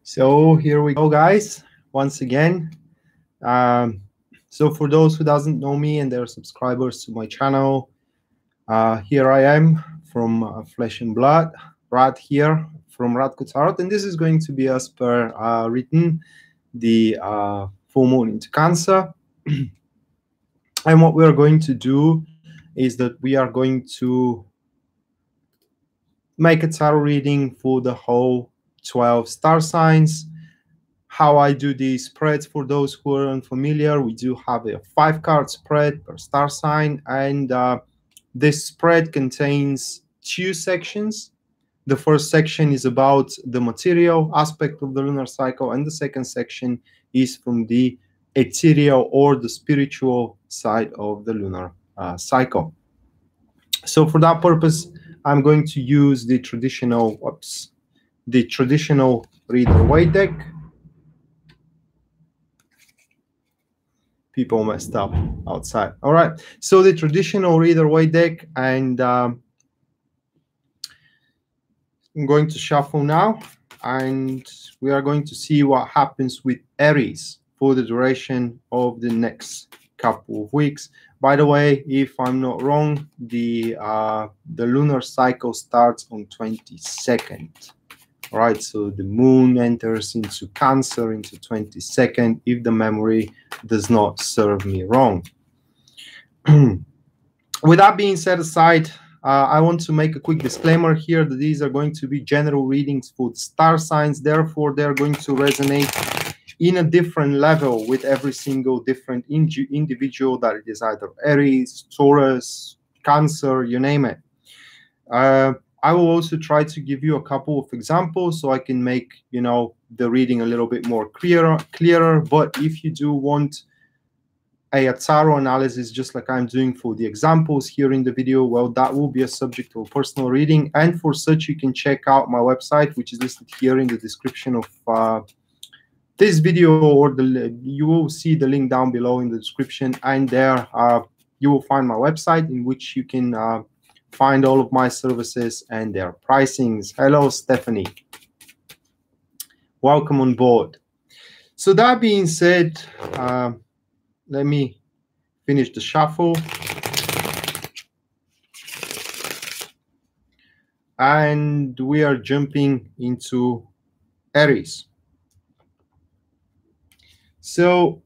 So here we go, guys, once again. So for those who doesn't know me and they're subscribers to my channel, here I am from Flesh and Blood, Rad here from Radko Tarot, and this is going to be as per written, the full moon into Cancer. And what we are going to do is that we are going to make a tarot reading for the whole 12 star signs. How I do these spreads, for those who are unfamiliar, we do have a 5-card spread per star sign, and this spread contains 2 sections. The first section is about the material aspect of the lunar cycle, and the second section is from the ethereal or the spiritual side of the lunar cycle. So for that purpose, I'm going to use the traditional, Rider-Waite deck. People messed up outside. All right, so the traditional Rider-Waite deck, and I'm going to shuffle now, and we are going to see what happens with Aries for the duration of the next couple of weeks. By the way, if I'm not wrong, the lunar cycle starts on 22nd. All right, so the moon enters into Cancer into 22nd, if the memory does not serve me wrong. With that being set aside, I want to make a quick disclaimer here that these are going to be general readings for the star signs. Therefore, they're going to resonate in a different level with every single different individual, that it is either Aries, Taurus, Cancer, you name it. I will also try to give you a couple of examples so I can make, you know, the reading a little bit more clearer. But if you do want a tarot analysis, just like I'm doing for the examples here in the video, well, that will be a subject of a personal reading. And for such, you can check out my website, which is listed here in the description of this video, or you will see the link down below in the description, and there you will find my website, in which you can find all of my services and their pricings. Hello, Stephanie. Welcome on board. So that being said, let me finish the shuffle. And we are jumping into Aries. So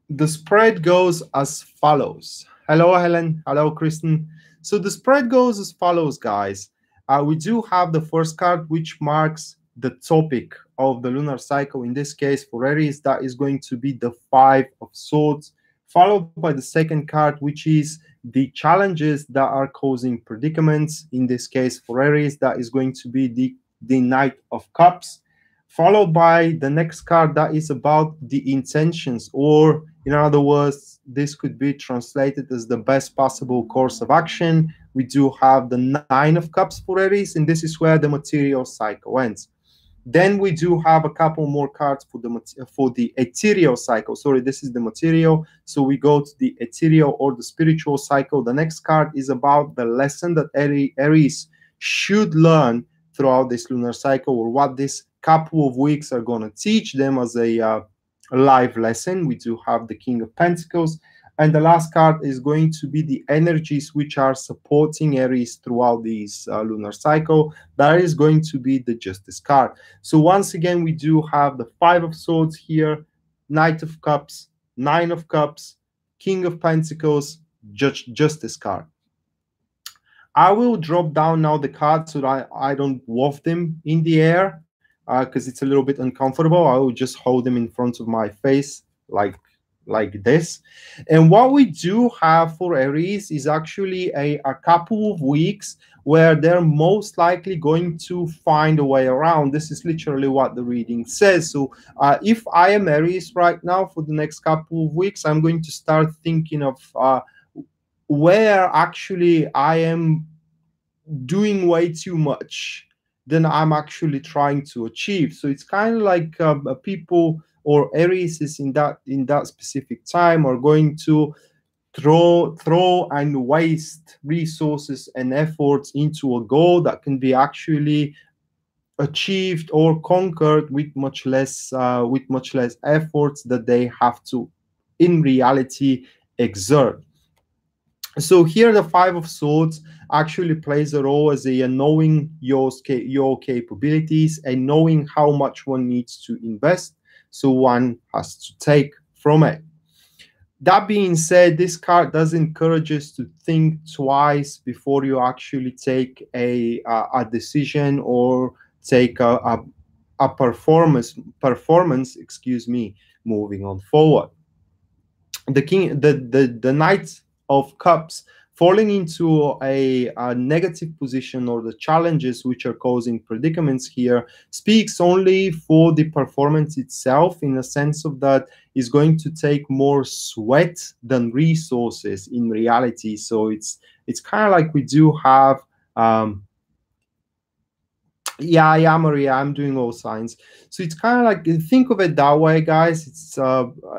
the spread goes as follows. Hello, Helen. Hello, Kristen. So the spread goes as follows, guys. We do have the first card, which marks the topic of the lunar cycle. In this case, for Aries, that is going to be the 5 of Swords, followed by the second card, which is the challenges that are causing predicaments. In this case, for Aries, that is going to be the Knight of Cups, followed by the next card that is about the intentions, or in other words, this could be translated as the best possible course of action. We do have the 9 of Cups for Aries, and this is where the material cycle ends. Then we do have a couple more cards for the ethereal cycle. Sorry, this is the material. So we go to the ethereal or the spiritual cycle. The next card is about the lesson that Aries should learn throughout this lunar cycle, or what this couple of weeks are going to teach them as a live lesson. We do have the King of Pentacles, and the last card is going to be the energies which are supporting Aries throughout this lunar cycle. That is going to be the Justice card. So once again, we do have the 5 of Swords here, Knight of Cups, 9 of Cups, King of Pentacles, Justice card. I will drop down now the cards so that I don't waft them in the air, because it's a little bit uncomfortable. I will just hold them in front of my face like this. And what we do have for Aries is actually a couple of weeks where they're most likely going to find a way around. This is literally what the reading says. So if I am Aries right now for the next couple of weeks, I'm going to start thinking of where actually I am doing way too much than I'm actually trying to achieve. So it's kind of like people, or Aries is in that specific time, are going to throw and waste resources and efforts into a goal that can be actually achieved or conquered with much less efforts that they have to in reality exert. So here the Five of Swords actually plays a role as a knowing your capabilities and knowing how much one needs to invest, so one has to take from it. That being said, this card does encourage us to think twice before you actually take a decision or take a performance, excuse me, moving on forward. The Knight of Cups falling into a negative position, or the challenges which are causing predicaments here, speaks only for the performance itself, in the sense of that is going to take more sweat than resources in reality. So it's kind of like we do have yeah, Maria, I'm doing all signs. So it's kind of like, think of it that way, guys. It's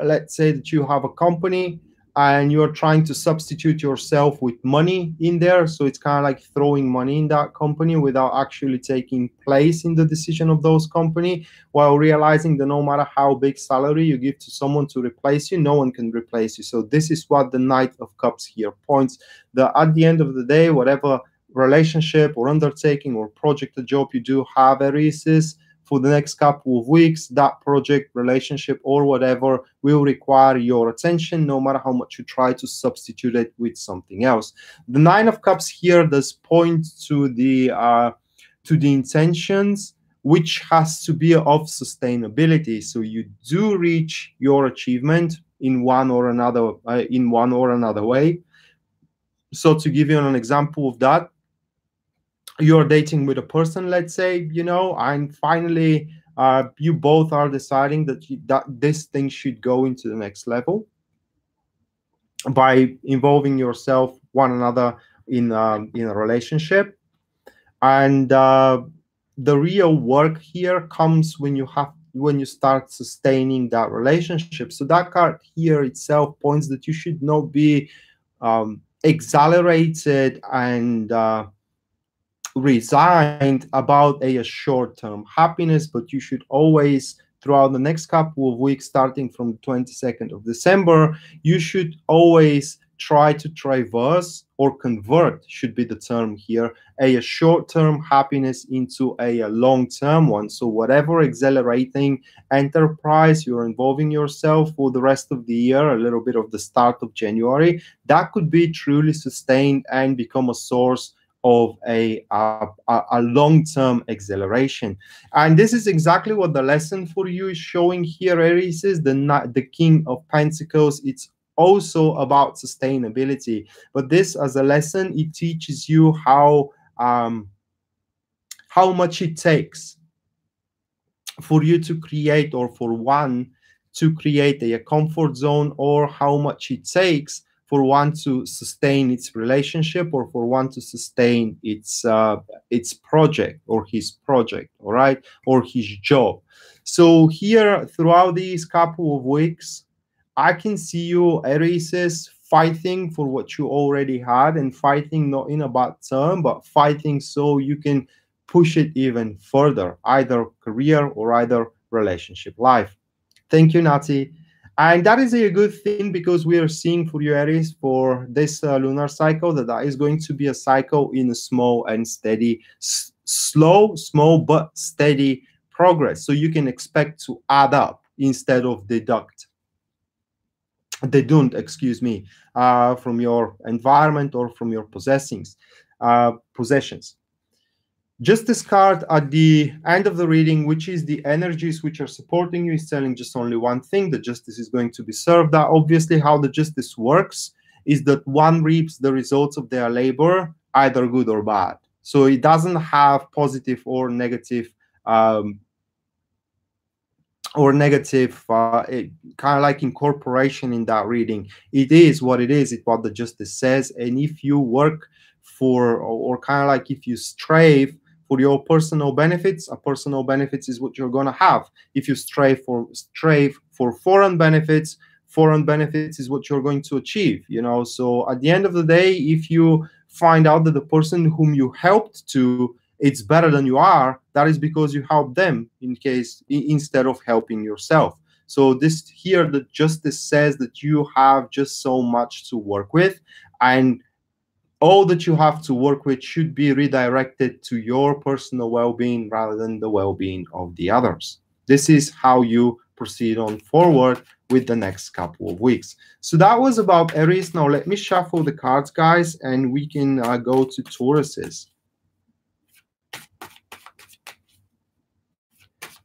let's say that you have a company and you're trying to substitute yourself with money in there. So it's kind of like throwing money in that company without actually taking place in the decision of those company, while realizing that no matter how big salary you give to someone to replace you, no one can replace you. So this is what the Knight of Cups here points, that at the end of the day, whatever relationship or undertaking or project or job you do have, Aries, is for the next couple of weeks, that project, relationship, or whatever will require your attention, no matter how much you try to substitute it with something else. The Nine of Cups here does point to the intentions, which has to be of sustainability. So you do reach your achievement in one or another way. So to give you an example of that, you're dating with a person, let's say, and finally you both are deciding that this thing should go into the next level by involving yourself one another in a relationship. And the real work here comes when you start sustaining that relationship. So that card here itself points that you should not be exhilarated and resigned about a short-term happiness, but you should always, throughout the next couple of weeks, starting from the 22nd of December, you should always try to traverse or convert, should be the term here, a short-term happiness into a long-term one. So whatever exhilarating enterprise you're involving yourself for the rest of the year, a little bit of the start of January, that could be truly sustained and become a source of a long-term exhilaration. And this is exactly what the lesson for you is showing here, Aries, is the King of Pentacles. It's also about sustainability, but this, as a lesson, it teaches you how much it takes for you to create, or for one to create a comfort zone, or how much it takes for one to sustain its relationship, or for one to sustain its project, or his project, all right, or his job. So here, throughout these couple of weeks, I can see you, Aries, fighting for what you already had, and fighting not in a bad term, but fighting so you can push it even further, either career or either relationship life. Thank you, Nati. And that is a good thing, because we are seeing for you, Aries, for this lunar cycle, that is going to be a cycle in a small and steady, small but steady progress. So you can expect to add up instead of deduct, excuse me, from your environment or from your possessions. Justice card at the end of the reading, which is the energies which are supporting you, is telling just only one thing: the justice is going to be served. That obviously how the justice works is that one reaps the results of their labor, either good or bad. So it doesn't have positive or negative kind of like incorporation in that reading. It is what it is. It's what the justice says. And if you work for, or kind of like if you strive for your personal benefits, a personal benefits is what you're going to have. If you strive for foreign benefits is what you're going to achieve, So at the end of the day, if you find out that the person whom you helped to it's better than you are, that is because you help them instead of helping yourself. So this here, the justice says that you have just so much to work with, and all that you have to work with should be redirected to your personal well-being rather than the well-being of the others. This is how you proceed on forward with the next couple of weeks. So that was about Aries. Now let me shuffle the cards, guys, and we can go to Tauruses.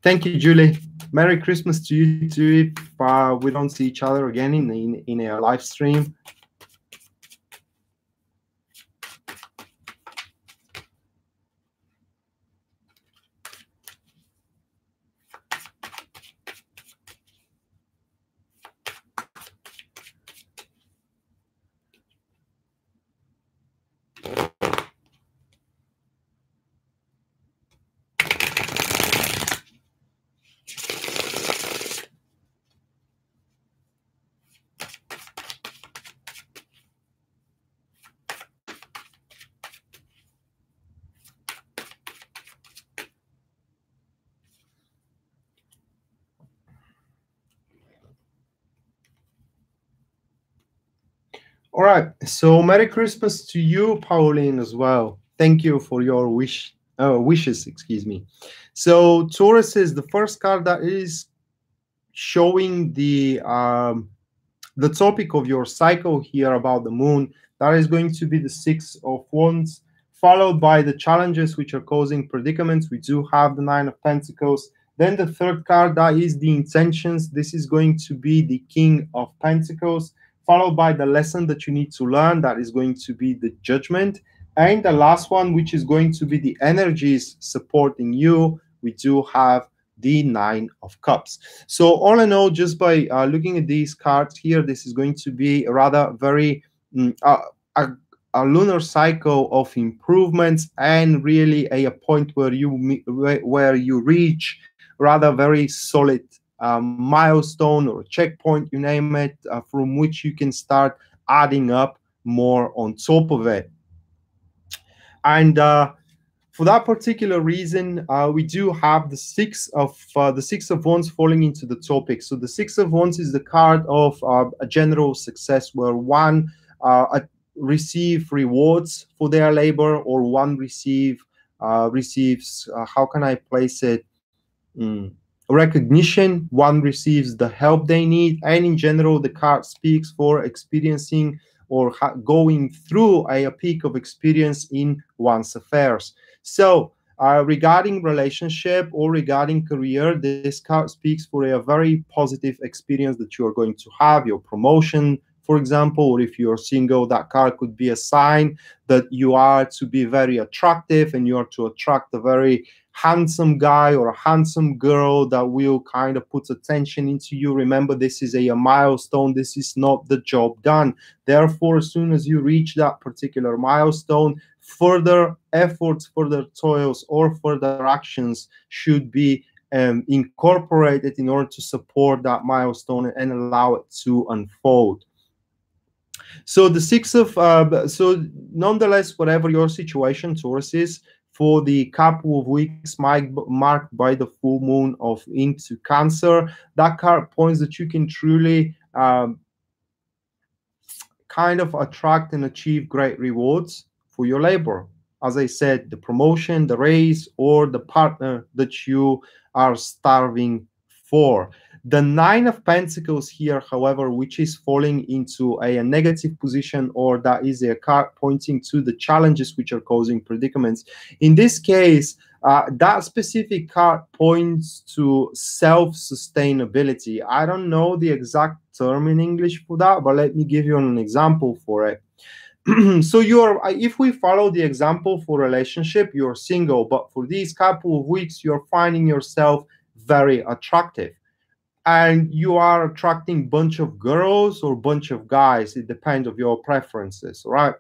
Thank you, Julie. Merry Christmas to you too, if we don't see each other again in a live stream. All right, so Merry Christmas to you, Pauline, as well. Thank you for your wishes, excuse me. So Taurus is the first card that is showing the topic of your cycle here about the moon. That is going to be the Six of Wands, followed by the challenges which are causing predicaments. We do have the Nine of Pentacles. Then the third card, that is the intentions. This is going to be the King of Pentacles, followed by the lesson that you need to learn. That is going to be the Judgment. And the last one, which is going to be the energies supporting you, we do have the Nine of Cups. So all in all, just by looking at these cards here, this is going to be a rather very a lunar cycle of improvements, and really a point where you reach rather very solid milestone or checkpoint, you name it, from which you can start adding up more on top of it. And for that particular reason, we do have the Six of Wands falling into the topic. So the Six of Wands is the card of a general success, where one receive rewards for their labor, or one receives how can I place it, recognition. One receives the help they need, and in general, the card speaks for experiencing or going through a peak of experience in one's affairs. So regarding relationship or regarding career, this card speaks for a very positive experience that you are going to have, your promotion, for example, or if you're single, that card could be a sign that you are to be very attractive and you are to attract a very handsome guy or a handsome girl that will kind of put attention into you. Remember, this is a milestone. This is not the job done. Therefore, as soon as you reach that particular milestone, further efforts, further toils, or further actions should be incorporated in order to support that milestone and allow it to unfold. So the Six of so nonetheless, whatever your situation, Taurus, is, for the couple of weeks marked by the full moon into Cancer, that card points that you can truly kind of attract and achieve great rewards for your labor. As I said, the promotion, the raise, or the partner that you are starving for. The Nine of Pentacles here, however, which is falling into a negative position, or that is a card pointing to the challenges which are causing predicaments. In this case, that specific card points to self-sustainability. I don't know the exact term in English for that, but let me give you an example for it. So if we follow the example for relationship, you're single, but for these couple of weeks, you're finding yourself very attractive. And you are attracting bunch of girls or bunch of guys. It depends on your preferences, right?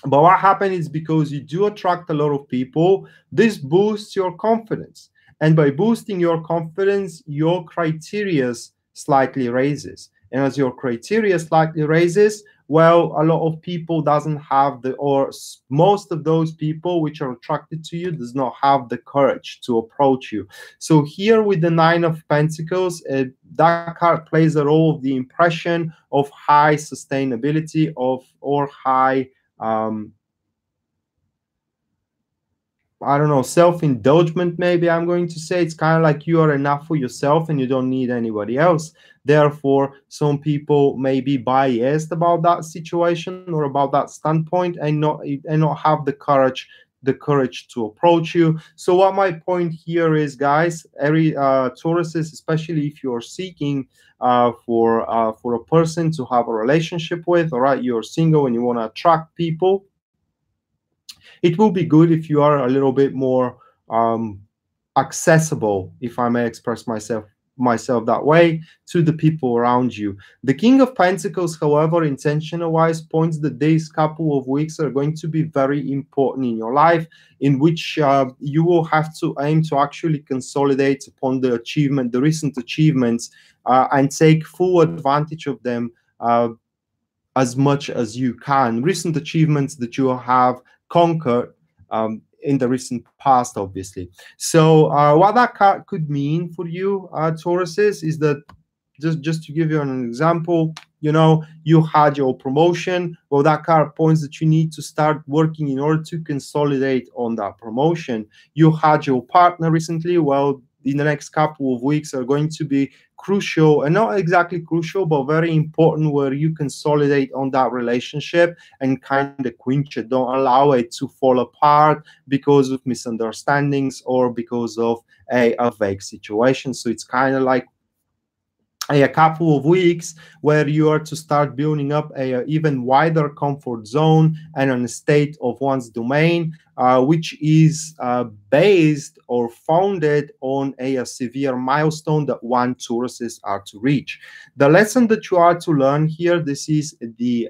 But what happens is, because you do attract a lot of people, this boosts your confidence. And by boosting your confidence, your criteria slightly raises. And as your criteria slightly raises, well, a lot of people doesn't have the, or most of those people which are attracted to you does not have the courage to approach you. So here with the Nine of Pentacles, that card plays a role of the impression of high sustainability of, or high I don't know, self-indulgement, maybe I'm going to say. It's kind of like you are enough for yourself and you don't need anybody else. Therefore, some people may be biased about that situation or about that standpoint and not have the courage to approach you. So what my point here is, guys, Tauruses, especially if you're seeking for a person to have a relationship with, all right, you're single and you want to attract people, it will be good if you are a little bit more accessible, if I may express myself that way, to the people around you. The King of Pentacles, however, intentional wise, points that these couple of weeks are going to be very important in your life, in which you will have to aim to actually consolidate upon the recent achievements, and take full advantage of them as much as you can. Recent achievements that you have conquered in the recent past, obviously. So what that card could mean for you, Tauruses, is that just to give you an example, you know, you had your promotion. Well, that card points that you need to start working in order to consolidate on that promotion. You had your partner recently. Well, in the next couple of weeks are going to be crucial, and not exactly crucial, but very important, where you consolidate on that relationship and kind of quench it. Don't allow it to fall apart because of misunderstandings or because of a vague situation. So it's kind of like a couple of weeks where you are to start building up a even wider comfort zone and on a state of one's domain, which is based or founded on a severe milestone that one Tauruses are to reach. The lesson that you are to learn here, this is the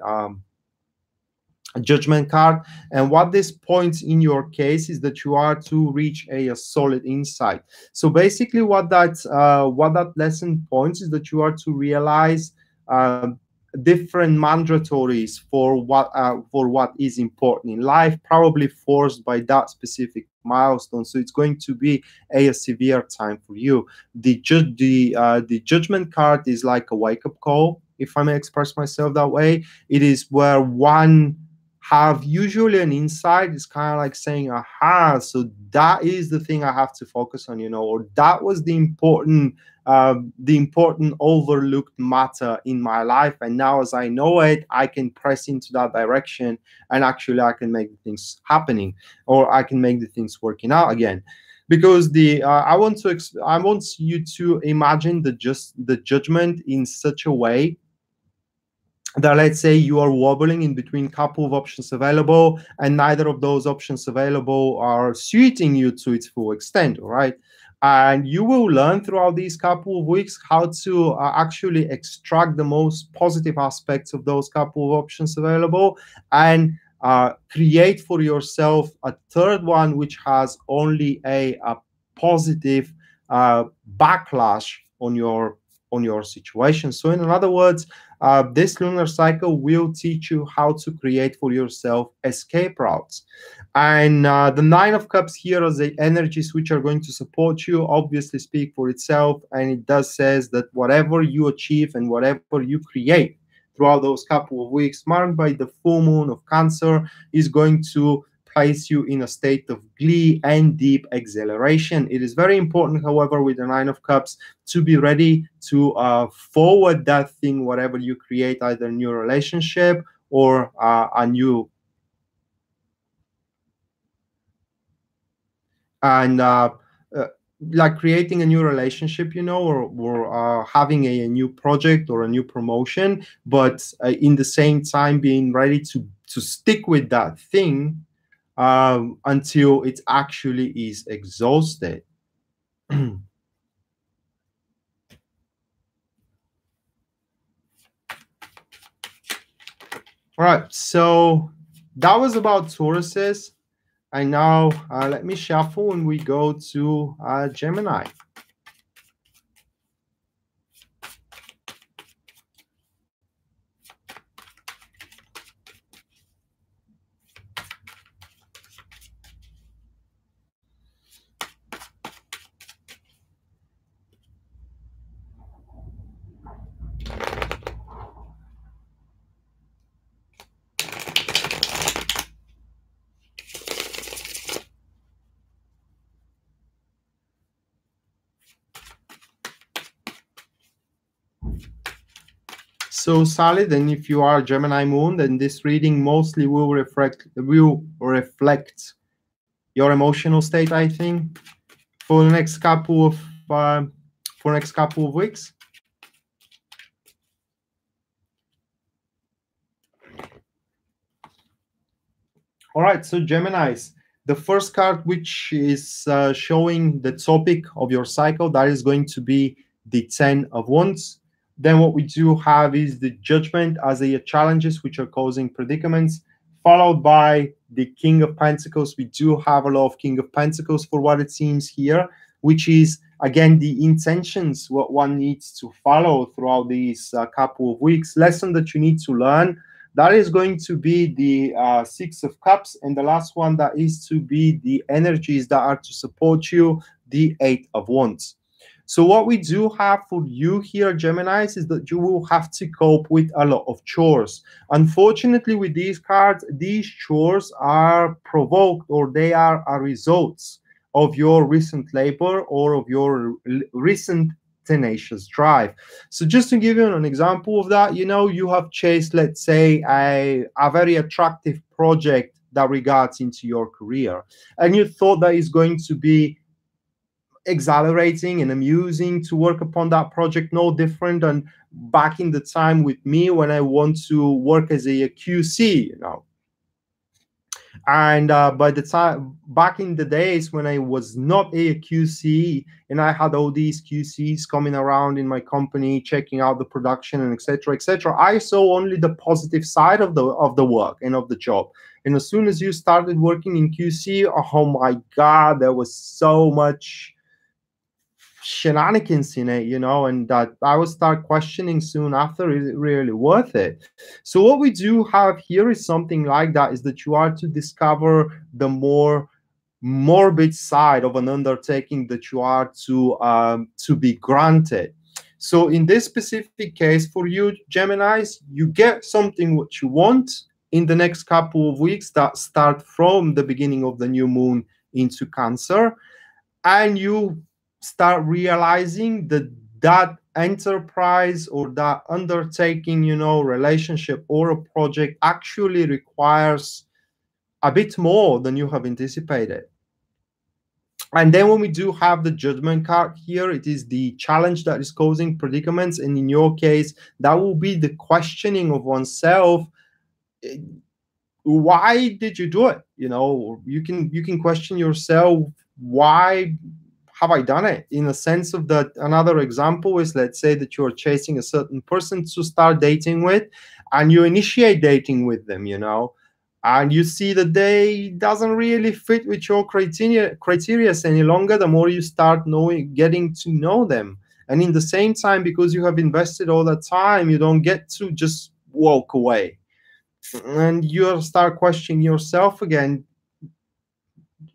Judgment card, and what this points in your case is that you are to reach a solid insight. So basically what that lesson points is that you are to realize different mandatories for what is important in life, probably forced by that specific milestone. So it's going to be a severe time for you. The Judgment card is like a wake-up call, if I may express myself that way. It is where one have usually an insight. It's kind of like saying, aha, so that is the thing I have to focus on, you know, or that was the important overlooked matter in my life, and now as I know it, I can press into that direction, and actually I can make things happening, or I can make the things working out again. Because I want you to imagine the judgment in such a way that, let's say, you are wobbling in between a couple of options available, and neither of those options available are suiting you to its full extent, all right? And you will learn throughout these couple of weeks how to actually extract the most positive aspects of those couple of options available, and create for yourself a third one which has only a positive backlash on your situation. So in other words, this lunar cycle will teach you how to create for yourself escape routes. And the Nine of Cups here are the energies which are going to support you, obviously speak for itself. And it does says that whatever you achieve and whatever you create throughout those couple of weeks marked by the full moon of Cancer is going to place you in a state of glee and deep exhilaration. It is very important, however, with the Nine of Cups, to be ready to forward that thing, whatever you create, either a new relationship or a new like creating a new relationship, you know, or having a new project or a new promotion, but in the same time being ready to stick with that thing until it actually is exhausted. All right, so that was about Tauruses. And now let me shuffle and we go to Gemini. So Sally, then if you are Gemini moon, then this reading mostly will reflect your emotional state, I think, for the next couple of weeks. All right, so Geminis, the first card which is showing the topic of your cycle, that is going to be the 10 of Wands. Then what we do have is the Judgment as the challenges which are causing predicaments, followed by the King of Pentacles. We do have a lot of King of Pentacles for what it seems here, which is, again, the intentions, what one needs to follow throughout these couple of weeks. Lesson that you need to learn. That is going to be the Six of Cups, and the last one that is to be the energies that are to support you, the Eight of Wands. So what we do have for you here, Geminis, is that you will have to cope with a lot of chores. Unfortunately, with these cards, these chores are provoked, or they are a results of your recent labor or of your recent tenacious drive. So just to give you an example of that, you know, you have chased, let's say, a very attractive project that regards into your career, and you thought that is going to be exhilarating and amusing to work upon that project, no different than back in the time with me when I want to work as a QC, you know. And by the time back in the days when I was not a QC and I had all these QCs coming around in my company checking out the production and etc., I saw only the positive side of the work and of the job. And as soon as you started working in QC, oh my God, there was so much shenanigans in it, you know, and that I would start questioning soon after, is it really worth it? So what we do have here is something like that, is that you are to discover the more morbid side of an undertaking that you are to be granted. So in this specific case for you, Geminis, you get something what you want in the next couple of weeks that start from the beginning of the new moon into Cancer, and you start realizing that that enterprise or that undertaking, you know, relationship or a project actually requires a bit more than you have anticipated. And then when we do have the Judgment card here, it is the challenge that is causing predicaments, and in your case, that will be the questioning of oneself. Why did you do it? You know, you can question yourself, why have I done it? In a sense of that, another example is, let's say that you're chasing a certain person to start dating with, and you initiate dating with them, you know, and you see that they doesn't really fit with your criteria any longer. The more you start getting to know them, and in the same time, because you have invested all that time, you don't get to just walk away, and you start questioning yourself again.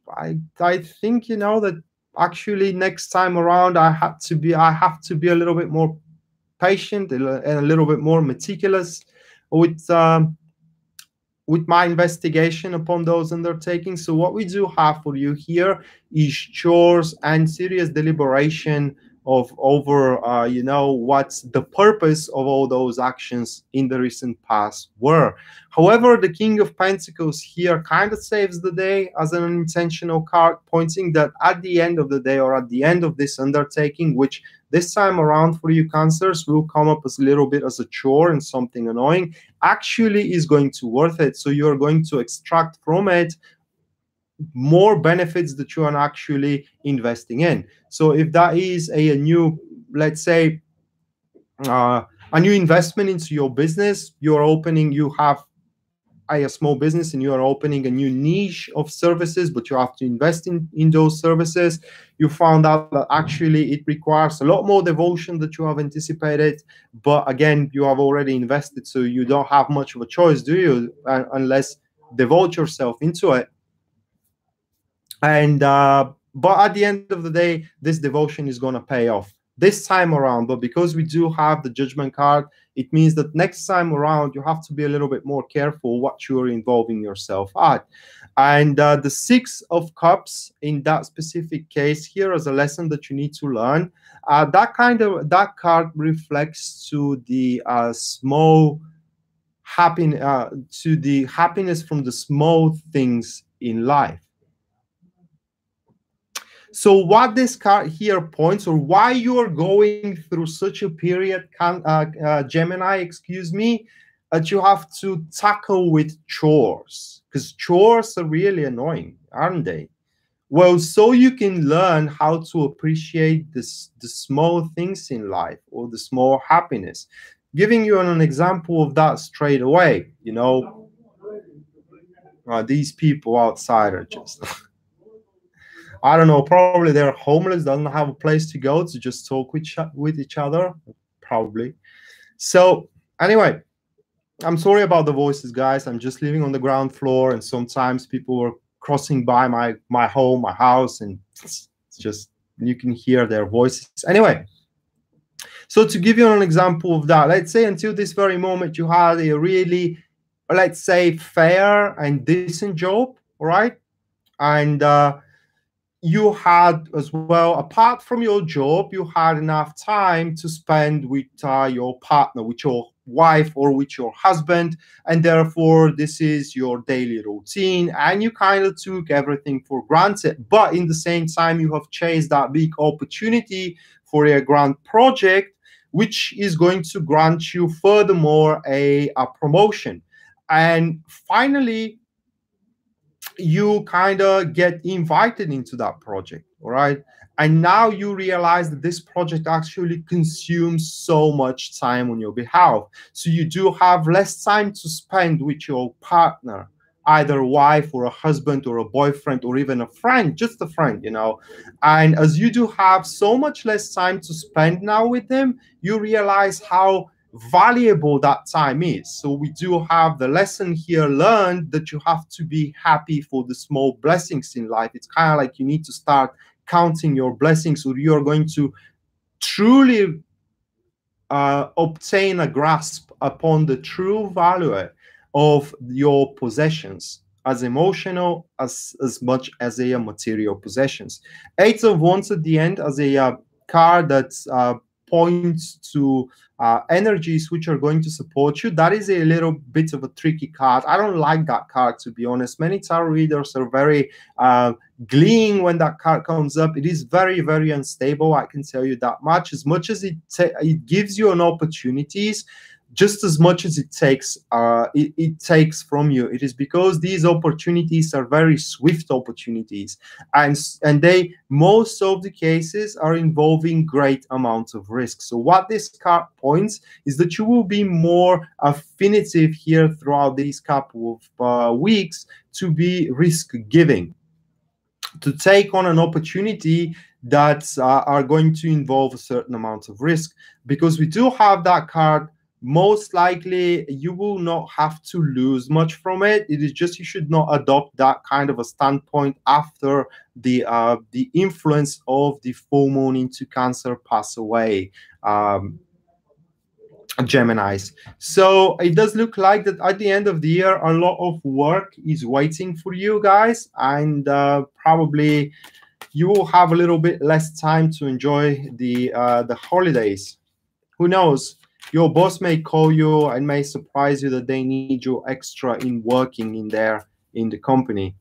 I think, you know, that actually next time around I have to be a little bit more patient and a little bit more meticulous with my investigation upon those undertakings. So what we do have for you here is chores and serious deliberation over you know, what's the purpose of all those actions in the recent past were. However, the King of Pentacles here kind of saves the day as an unintentional card, pointing that at the end of the day, or at the end of this undertaking, which this time around for you Cancers will come up as a little bit as a chore and something annoying, actually is going to worth it. So you're going to extract from it more benefits that you are actually investing in. So if that is a new, let's say, a new investment into your business, you're opening, you have a small business and you are opening a new niche of services, but you have to invest in those services. You found out that actually it requires a lot more devotion that you have anticipated, but again, you have already invested, so you don't have much of a choice, do you, unless devote yourself into it. And but at the end of the day, this devotion is going to pay off. this time around. But because we do have the Judgment card, it means that next time around you have to be a little bit more careful what you're involving yourself at. And the Six of Cups in that specific case here as a lesson that you need to learn, that card reflects to the small happiness, to the happiness from the small things in life. So what this card here points, or why you are going through such a period, Gemini, excuse me, that you have to tackle with chores, because chores are really annoying, aren't they? Well, so you can learn how to appreciate the small things in life, or the small happiness. Giving you an example of that straight away, you know, these people outside are just... I don't know, probably they're homeless, doesn't have a place to go to just talk with each other, probably. So anyway, I'm sorry about the voices, guys. I'm just living on the ground floor, and sometimes people are crossing by my home, my house, and it's just, you can hear their voices. Anyway, so to give you an example of that, let's say until this very moment you had a really, let's say, fair and decent job, all right? And you had as well, apart from your job, you had enough time to spend with your partner, with your wife or with your husband, and therefore this is your daily routine, and you kind of took everything for granted. But in the same time, you have chased that big opportunity for a grand project, which is going to grant you furthermore a promotion. And finally, you kind of get invited into that project, all right? And now you realize that this project actually consumes so much time on your behalf. So you do have less time to spend with your partner, either a wife or a husband or a boyfriend or even a friend, just a friend, you know. And as you do have so much less time to spend now with them, you realize how valuable that time is. So we do have the lesson here learned that you have to be happy for the small blessings in life. It's kind of like you need to start counting your blessings, or you're going to truly obtain a grasp upon the true value of your possessions, as emotional as much as a material possessions. Eight of Wands at the end as a card that points to energies which are going to support you. That is a little bit of a tricky card. I don't like that card, to be honest. Many tarot readers are very gleeing when that card comes up. It is very, very unstable, I can tell you that much. As much as it gives you an opportunities, just as much as it takes from you. It is because these opportunities are very swift opportunities, and they, most of the cases, are involving great amounts of risk. So what this card points is that you will be more affinitive here throughout these couple of weeks to be risk giving, to take on an opportunity that are going to involve a certain amount of risk. Because we do have that card, most likely you will not have to lose much from it. It is just you should not adopt that kind of a standpoint after the influence of the full moon into Cancer pass away, Geminis. So it does look like that at the end of the year, a lot of work is waiting for you guys, and probably you will have a little bit less time to enjoy the holidays. Who knows? Your boss may call you and may surprise you that they need you extra in working in there in the company.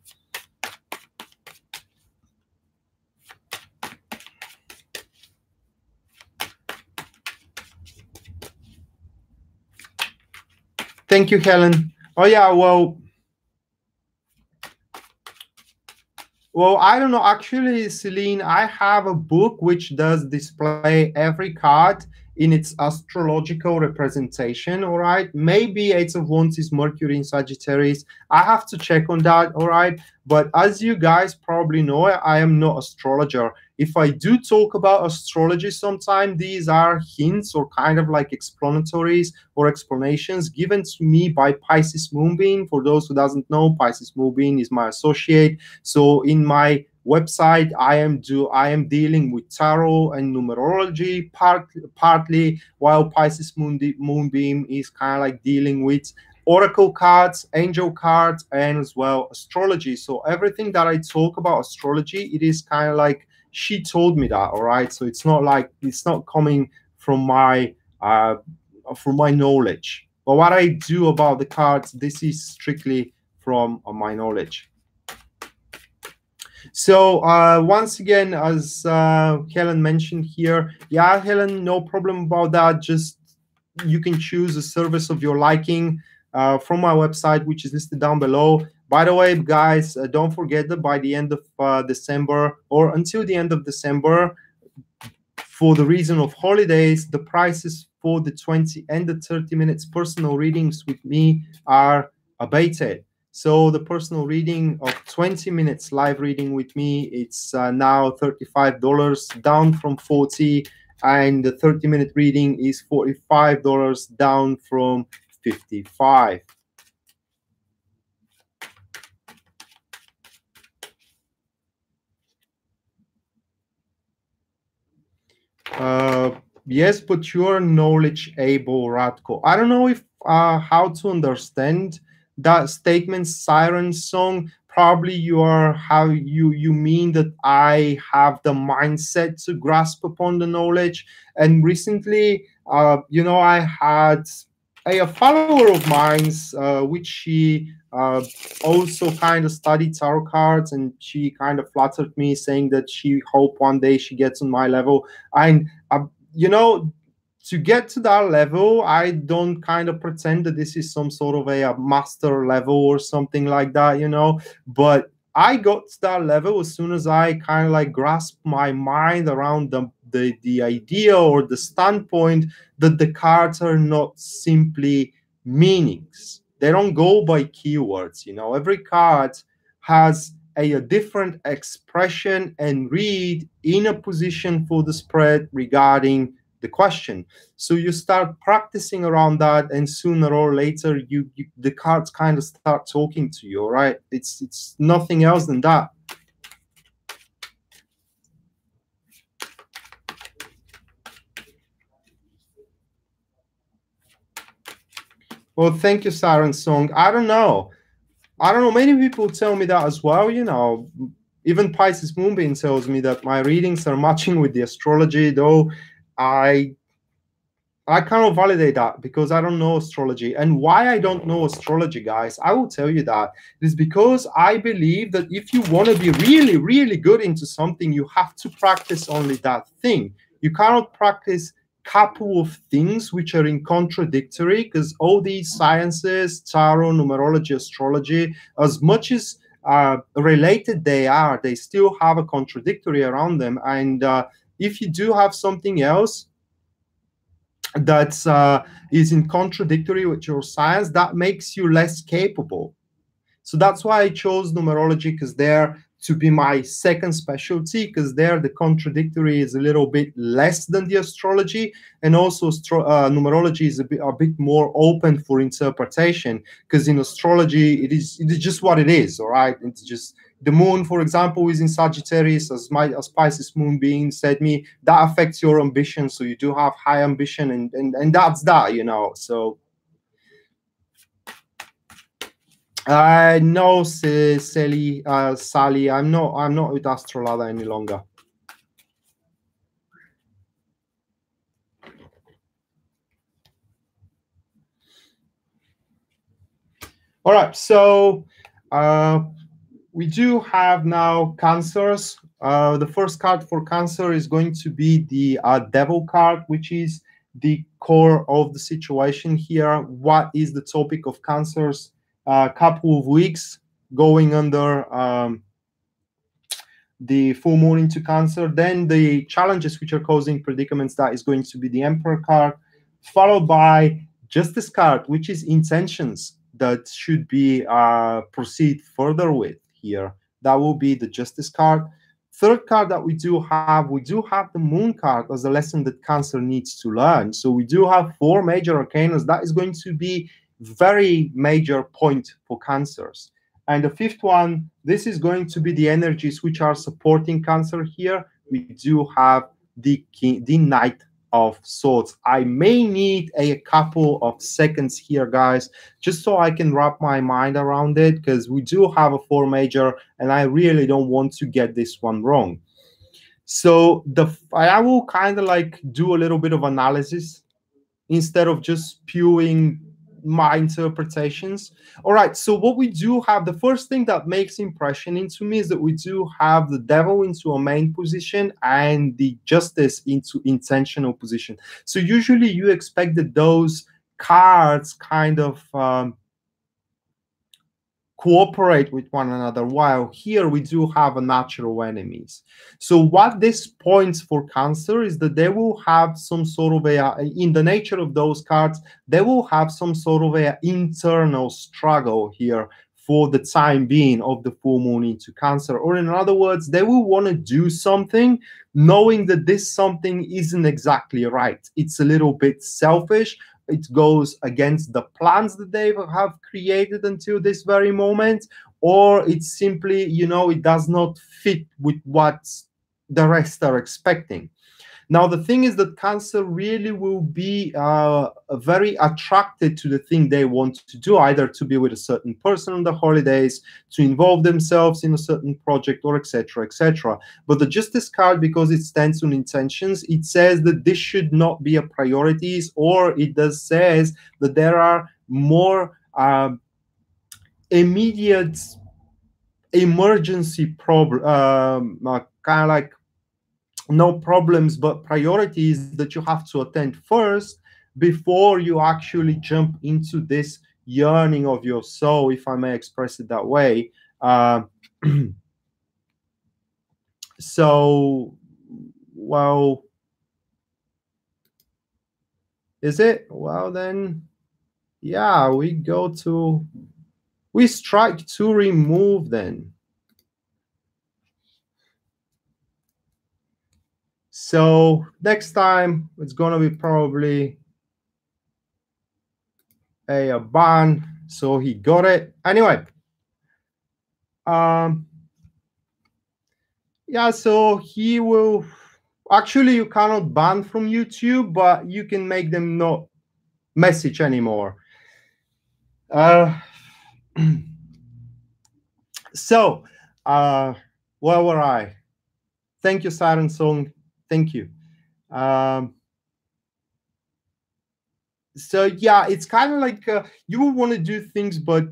Thank you, Helen. Oh yeah, well, I don't know. Actually, Celine, I have a book which does display every card in its astrological representation, all right? Maybe Eight of Wands is Mercury in Sagittarius. I have to check on that, all right? But as you guys probably know, I am not astrologer. If I do talk about astrology sometime, these are hints or kind of like explanatories or explanations given to me by Pisces Moonbeam. For those who doesn't know, Pisces Moonbeam is my associate. So in my website, I am dealing with tarot and numerology partly, while Pisces Moonbeam is kind of like dealing with oracle cards, angel cards, and as well astrology. So everything that I talk about astrology, it is kind of like she told me that, all right? So it's not like, it's not coming from my knowledge. But what I do about the cards, this is strictly from my knowledge. So once again, as Helen mentioned here, yeah, Helen, no problem about that. Just you can choose a service of your liking from my website, which is listed down below. By the way, guys, don't forget that by the end of December, or until the end of December, for the reason of holidays, the prices for the 20 and the 30 minutes personal readings with me are abated. So the personal reading of 20 minutes live reading with me, it's now $35, down from $40, and the 30-minute reading is $45, down from $55. Yes, but you're knowledge able, Radko. I don't know if how to understand that statement, siren song. Probably you are how you mean that I have the mindset to grasp upon the knowledge. And recently, you know, I had a follower of mine's, which she also kind of studied tarot cards, and she kind of flattered me, saying that she hoped one day she gets on my level. And you know, to get to that level, I don't kind of pretend that this is some sort of a master level or something like that, you know, but I got to that level as soon as I kind of like grasped my mind around the idea or the standpoint that the cards are not simply meanings. They don't go by keywords, you know. Every card has a different expression and read in a position for the spread regarding the question. So you start practicing around that, and sooner or later the cards kind of start talking to you, all right? It's nothing else than that. Well, thank you, Siren Song. I don't know. Many people tell me that as well, you know. Even Pisces Moonbeam tells me that my readings are matching with the astrology, though I cannot validate that because I don't know astrology. And why I don't know astrology, guys, I will tell you that. It is because I believe that if you want to be really, really good into something, you have to practice only that thing. You cannot practice couple of things which are in contradictory, because all these sciences, tarot, numerology, astrology, as much as related they are, they still have a contradictory around them. And if you do have something else that is in contradictory with your science, that makes you less capable. So that's why I chose numerology, because there to be my second specialty, because there the contradictory is a little bit less than the astrology, and also numerology is a bit more open for interpretation, because in astrology it is just what it is, all right? It's just the moon, for example, is in Sagittarius, as Pisces Moonbeam said me, that affects your ambition, so you do have high ambition, and that's that, you know. So no, Sally, I'm not with Astrolada any longer. All right, so we do have now Cancers. The first card for Cancer is going to be the Devil card, which is the core of the situation here. What is the topic of Cancers? Couple of weeks going under the full moon into Cancer. Then the challenges which are causing predicaments, that is going to be the Emperor card, followed by Justice card, which is intentions that should be proceed further with here. That will be the Justice card. Third card that we do have the Moon card as a lesson that Cancer needs to learn. So we do have 4 major arcanas. That is going to be very major point for Cancers. And the fifth one, this is going to be the energies which are supporting Cancer here. We do have the Knight of Swords. I may need a couple of seconds here, guys, just so I can wrap my mind around it, because we do have a 4 major, and I really don't want to get this one wrong. So I will kind of like do a little bit of analysis instead of just spewing my interpretations. All right, so what we do have, the first thing that makes impression into me is that we do have the Devil into a main position and the Justice into intentional position. So usually you expect that those cards kind of cooperate with one another, while here we do have a natural enemies. So what this points for Cancer is that they will have some sort of in the nature of those cards, they will have some sort of internal struggle here for the time being of the full moon into Cancer. Or in other words, they will want to do something knowing that this something isn't exactly right. It's a little bit selfish. It goes against the plans that they have created until this very moment, or it's simply, you know, it does not fit with what the rest are expecting. Now, the thing is that Cancer really will be very attracted to the thing they want to do, either to be with a certain person on the holidays, to involve themselves in a certain project, or etc., etc. But the Justice card, because it stands on intentions, it says that this should not be a priorities, or it does says that there are more immediate emergency problem, kind of like no problems, but priorities that you have to attend first before you actually jump into this yearning of your soul, if I may express it that way. So, well, is it? Well, then, yeah, we strike to remove then. So next time it's gonna be probably a ban. So he got it anyway. Yeah, so he will actually, you cannot ban from YouTube, but you can make them not message anymore. So where were I? Thank you, Siren Song. Thank you. So yeah, it's kind of like you will want to do things, but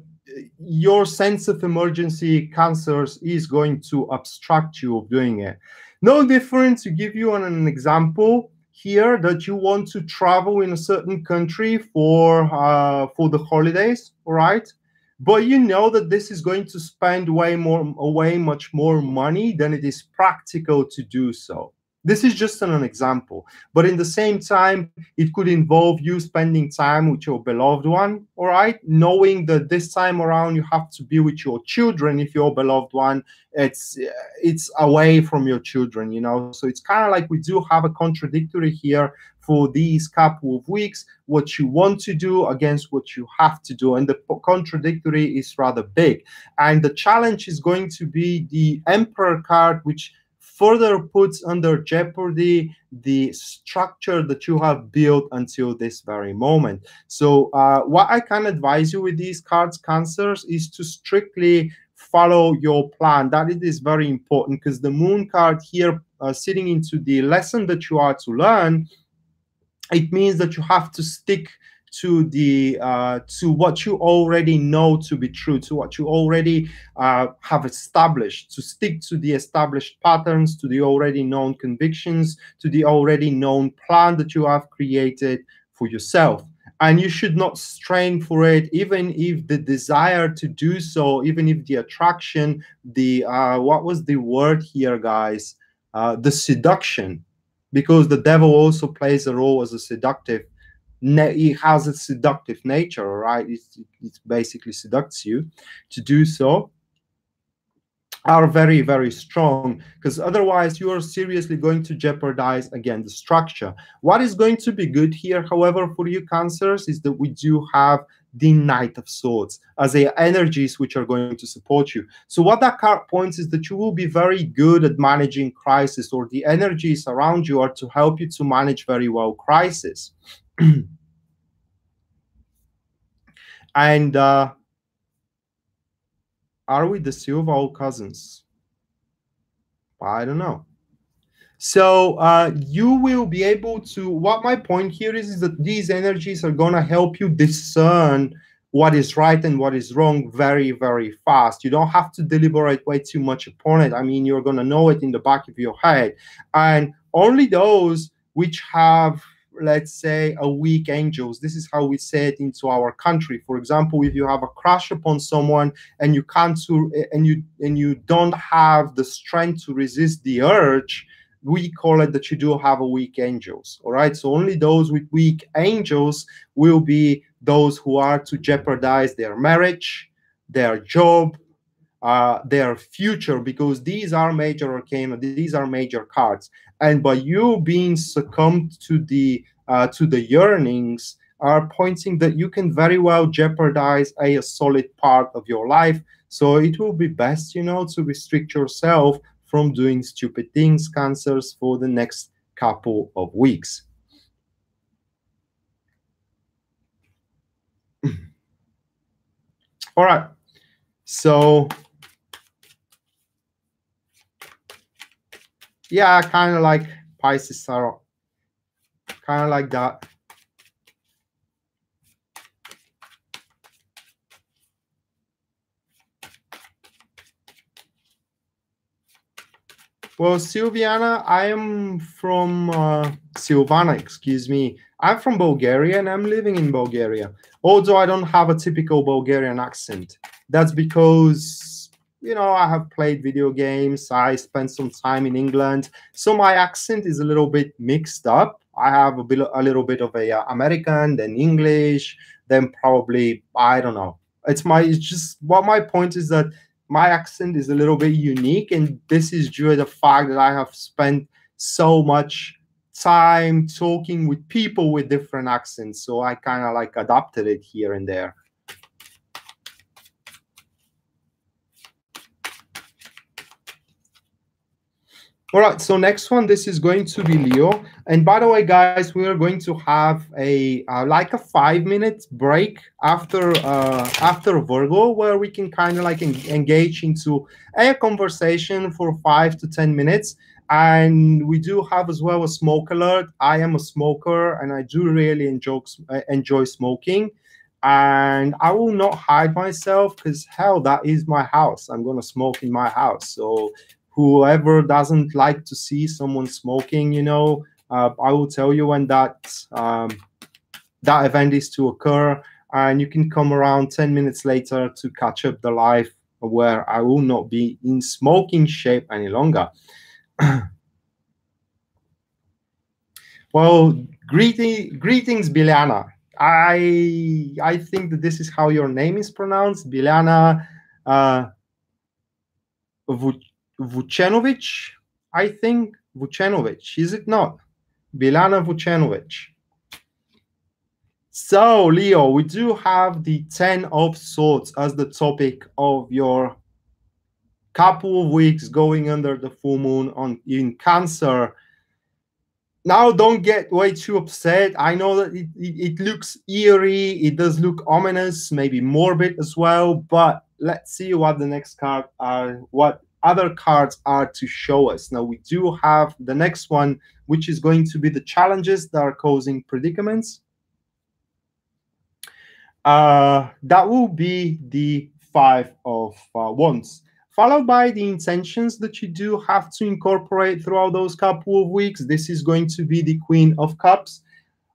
your sense of emergency, Cancers, is going to obstruct you of doing it. No different, to give you an example here, that you want to travel in a certain country for the holidays, all right? But you know that this is going to spend way much more money than it is practical to do so. This is just an example, but in the same time, it could involve you spending time with your beloved one, all right? Knowing that this time around you have to be with your children if your beloved one, it's away from your children, you know? So it's kind of like we do have a contradictory here for these couple of weeks, what you want to do against what you have to do. And the contradictory is rather big. And the challenge is going to be the Emperor card, which further puts under jeopardy the structure that you have built until this very moment. So what I can advise you with these cards, Cancers, is to strictly follow your plan. That it is very important, because the Moon card here sitting into the lesson that you are to learn, it means that you have to stick to the to what you already know to be true, to what you already have established, to stick to the established patterns, to the already known convictions, to the already known plan that you have created for yourself. And you should not strain for it, even if the desire to do so, even if the attraction, the what was the word here, guys? The seduction, because the devil also plays a role as a seductive. It has a seductive nature, right? It basically seducts you to do so, are very, very strong, because otherwise you are seriously going to jeopardize, again, the structure. What is going to be good here, however, for you, Cancers, is that we do have the Knight of Swords as the energies which are going to support you. So what that card points is that you will be very good at managing crisis, or the energies around you are to help you to manage very well crisis. And are we the silver all cousins? I don't know. So you will be able to, what my point here is that these energies are going to help you discern what is right and what is wrong very, very fast. You don't have to deliberate way too much upon it. I mean, you're going to know it in the back of your head. And only those which have, let's say, a weak angels, this is how we say it into our country. For example, if you have a crush upon someone and you can't, and you don't have the strength to resist the urge, we call it that you do have a weak angels. All right, so only those with weak angels will be those who are to jeopardize their marriage, their job, their future, because these are major arcana, these are major cards. And by you being succumbed to the yearnings are pointing that you can very well jeopardize a solid part of your life. So it will be best, you know, to restrict yourself from doing stupid things, Cancers, for the next couple of weeks. All right, so yeah, kind of like Pisces Tarot, kind of like that. Well, Silvana, I am from Silvana, excuse me. I'm from Bulgaria and I'm living in Bulgaria. Although I don't have a typical Bulgarian accent. That's because, you know, I have played video games. I spent some time in England. So my accent is a little bit mixed up. I have a little bit of a American, then English, then probably, I don't know. It's just what my point is that my accent is a little bit unique, and this is due to the fact that I have spent so much time talking with people with different accents, so I kind of like adapted it here and there. All right, so next one, this is going to be Leo. And by the way, guys, we are going to have a like a 5-minute break after Virgo, where we can kind of like engage into a conversation for 5 to 10 minutes. And we do have as well a smoke alert. I am a smoker, and I do really enjoy smoking. And I will not hide myself, because hell, that is my house. I'm going to smoke in my house. So whoever doesn't like to see someone smoking, you know, I will tell you when that event is to occur, and you can come around 10 minutes later to catch up the live, where I will not be in smoking shape any longer. Well, greetings, Biljana. I think that this is how your name is pronounced, Biljana Vucenovic, I think. Vucenovic, is it not? Biljana Vucenovic. So, Leo, we do have the 10 of Swords as the topic of your couple of weeks going under the full moon in Cancer. Now, don't get way too upset. I know that it looks eerie. It does look ominous, maybe morbid as well. But let's see what the next card are, what other cards are to show us. Now, we do have the next one, which is going to be the challenges that are causing predicaments. That will be the 5 of Wands, followed by the intentions that you do have to incorporate throughout those couple of weeks. This is going to be the Queen of Cups.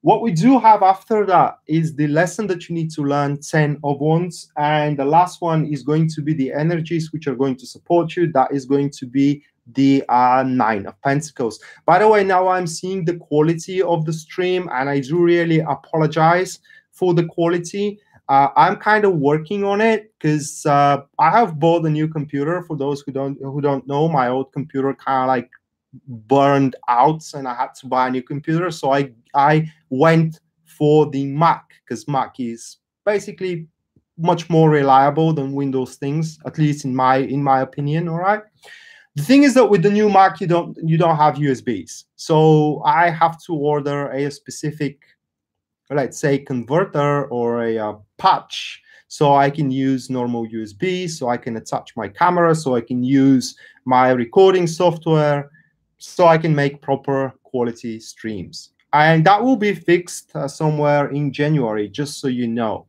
What we do have after that is the lesson that you need to learn, 10 of Wands. And the last one is going to be the energies which are going to support you. That is going to be the 9 of Pentacles. By the way, now I'm seeing the quality of the stream, and I do really apologize for the quality. I'm kind of working on it, because I have bought a new computer. For those who don't know, my old computer kind of like burned out, and I had to buy a new computer. So I went for the Mac, because Mac is basically much more reliable than Windows things, at least in my opinion. All right. The thing is that with the new Mac, you don't have USBs, so I have to order a specific, let's say, converter or a patch, so I can use normal USB, so I can attach my camera, so I can use my recording software, so I can make proper quality streams. And that will be fixed somewhere in January, just so you know.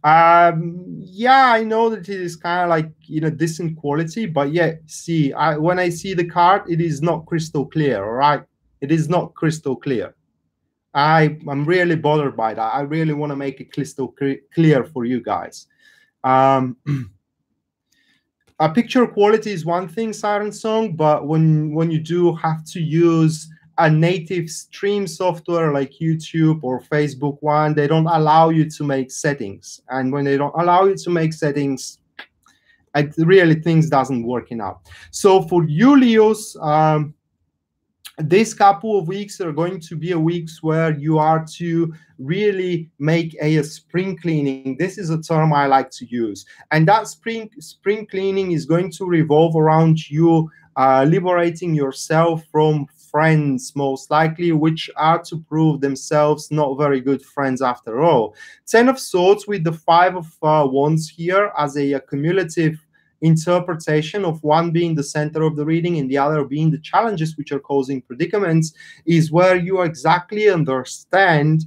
Yeah, I know that it is kind of like, decent quality, but yeah, see, when I see the card, it is not crystal clear. All right, it is not crystal clear. I'm really bothered by that. I really want to make it crystal clear for you guys. A picture quality is one thing, Siren Song, but when you do have to use a native stream software like YouTube or Facebook one, they don't allow you to make settings. And when they don't allow you to make settings, really things doesn't working out. So for you, Leos, this couple of weeks are going to be weeks where you are to really make a spring cleaning. This is a term I like to use. And that spring cleaning is going to revolve around you liberating yourself from friends, most likely, which are to prove themselves not very good friends after all. 10 of Swords with the 5 of Wands here as a cumulative interpretation of one being the center of the reading and the other being the challenges which are causing predicaments, is where you exactly understand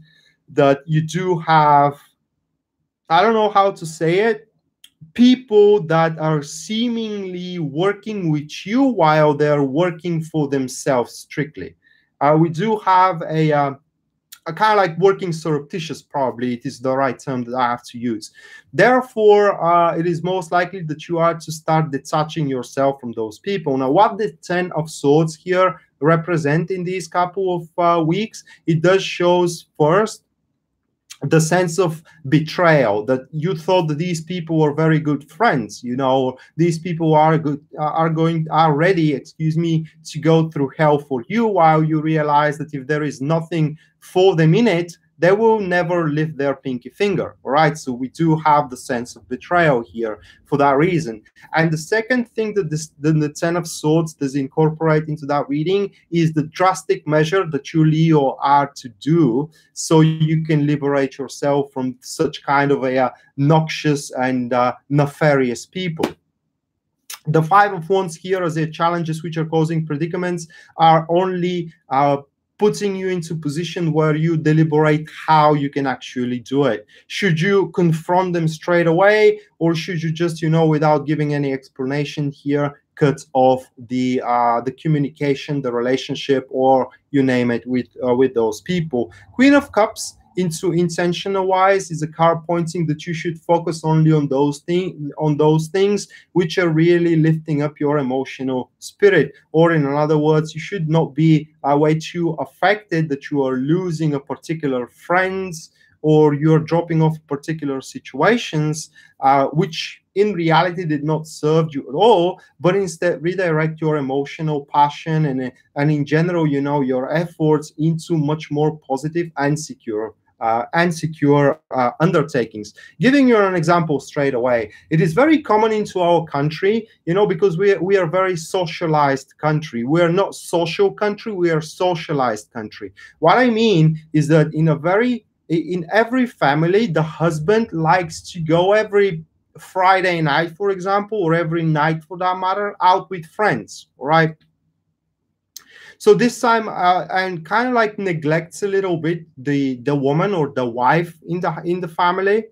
that you do have, I don't know how to say it, people that are seemingly working with you while they're working for themselves strictly. We do have a kind of like working surreptitious, probably it is the right term that I have to use. Therefore, it is most likely that you are to start detaching yourself from those people. Now, what the 10 of Swords here represent in these couple of weeks, it does shows first the sense of betrayal, that you thought that these people were very good friends, these people are ready, excuse me, to go through hell for you, while you realize that if there is nothing for them in it, they will never lift their pinky finger. All right, so we do have the sense of betrayal here for that reason. And the second thing that the 10 of Swords does incorporate into that reading is the drastic measure that you, Leo, are to do so you can liberate yourself from such kind of a noxious and nefarious people. The 5 of Wands here as the challenges which are causing predicaments are only putting you into position where you deliberate how you can actually do it. Should you confront them straight away, or should you just, without giving any explanation here, cut off the communication, the relationship, or you name it, with those people? Queen of Cups, into intentional wise, is a card pointing that you should focus only on those things which are really lifting up your emotional spirit, or in other words, you should not be way too affected that you are losing a particular friends, or you're dropping off particular situations which in reality did not serve you at all, but instead redirect your emotional passion and in general, your efforts into much more positive and secure undertakings. Giving you an example straight away, it is very common into our country, because we are a very socialized country. We are not social country, we are socialized country. What I mean is that in every family, the husband likes to go every Friday night, for example, or every night for that matter, out with friends, all right? So this time, and kind of like neglects a little bit the woman or the wife in the family.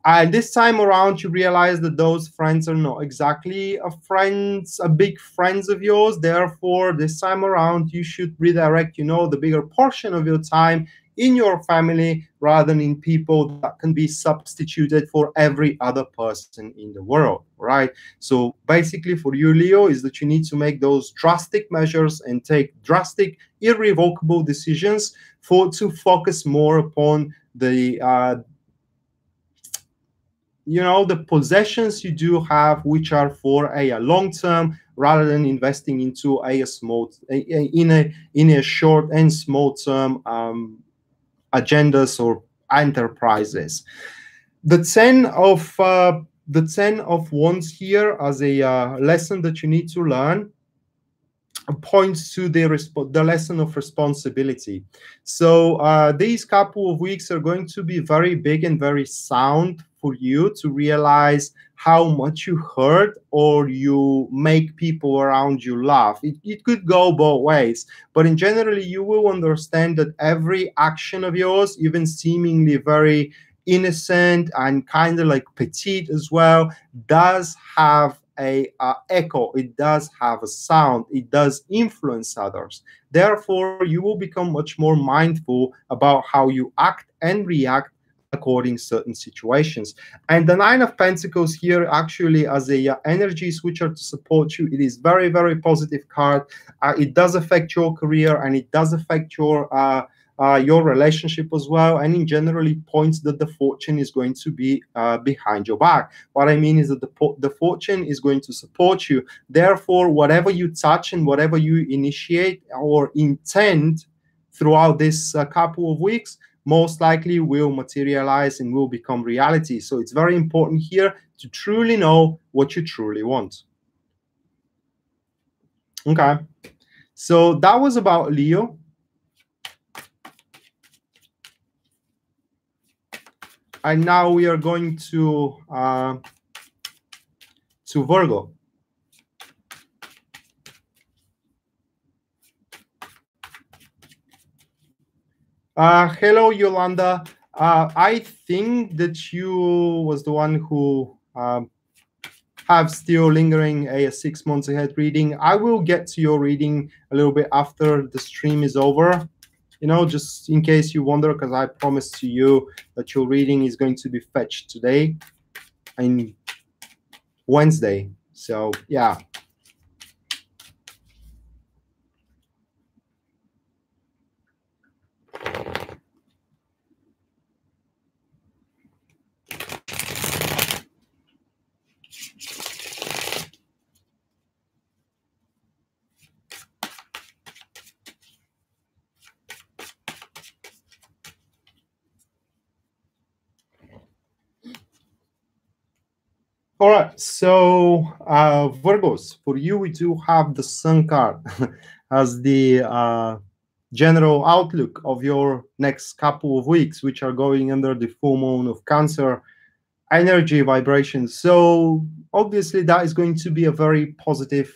And this time around, you realize that those friends are not exactly a big friends of yours. Therefore, this time around, you should redirect, the bigger portion of your time in your family rather than in people that can be substituted for every other person in the world, right? So basically for you, Leo, is that you need to make those drastic measures and take drastic, irrevocable decisions to focus more upon the the possessions you do have, which are for a long term, rather than investing into in a short and small term agendas or enterprises. The 10 of Wands here as a lesson that you need to learn points to the lesson of responsibility. So these couple of weeks are going to be very big and very sound for you to realize how much you hurt or you make people around you laugh. It could go both ways, but in generally you will understand that every action of yours, even seemingly very innocent and kind of like petite as well, does have a echo. It does have a sound. It does influence others. Therefore, you will become much more mindful about how you act and react according to certain situations. And the Nine of Pentacles here actually as a energy switcher to support you. It is very, very positive card. It does affect your career and it does affect your relationship as well, and in generally points that the fortune is going to be behind your back. What I mean is that the fortune is going to support you. Therefore, whatever you touch and whatever you initiate or intend throughout this couple of weeks, most likely will materialize and will become reality. So it's very important here to truly know what you truly want. Okay, so that was about Leo. And now we are going to Virgo. Hello, Yolanda. I think that you was the one who have still lingering a 6 months ahead reading. I will get to your reading a little bit after the stream is over. You know, just in case you wonder, because I promised to you that your reading is going to be fetched today and Wednesday. So, yeah. All right, so Virgos, for you, we do have the Sun card as the general outlook of your next couple of weeks, which are going under the full moon of Cancer energy vibrations. So obviously that is going to be a very positive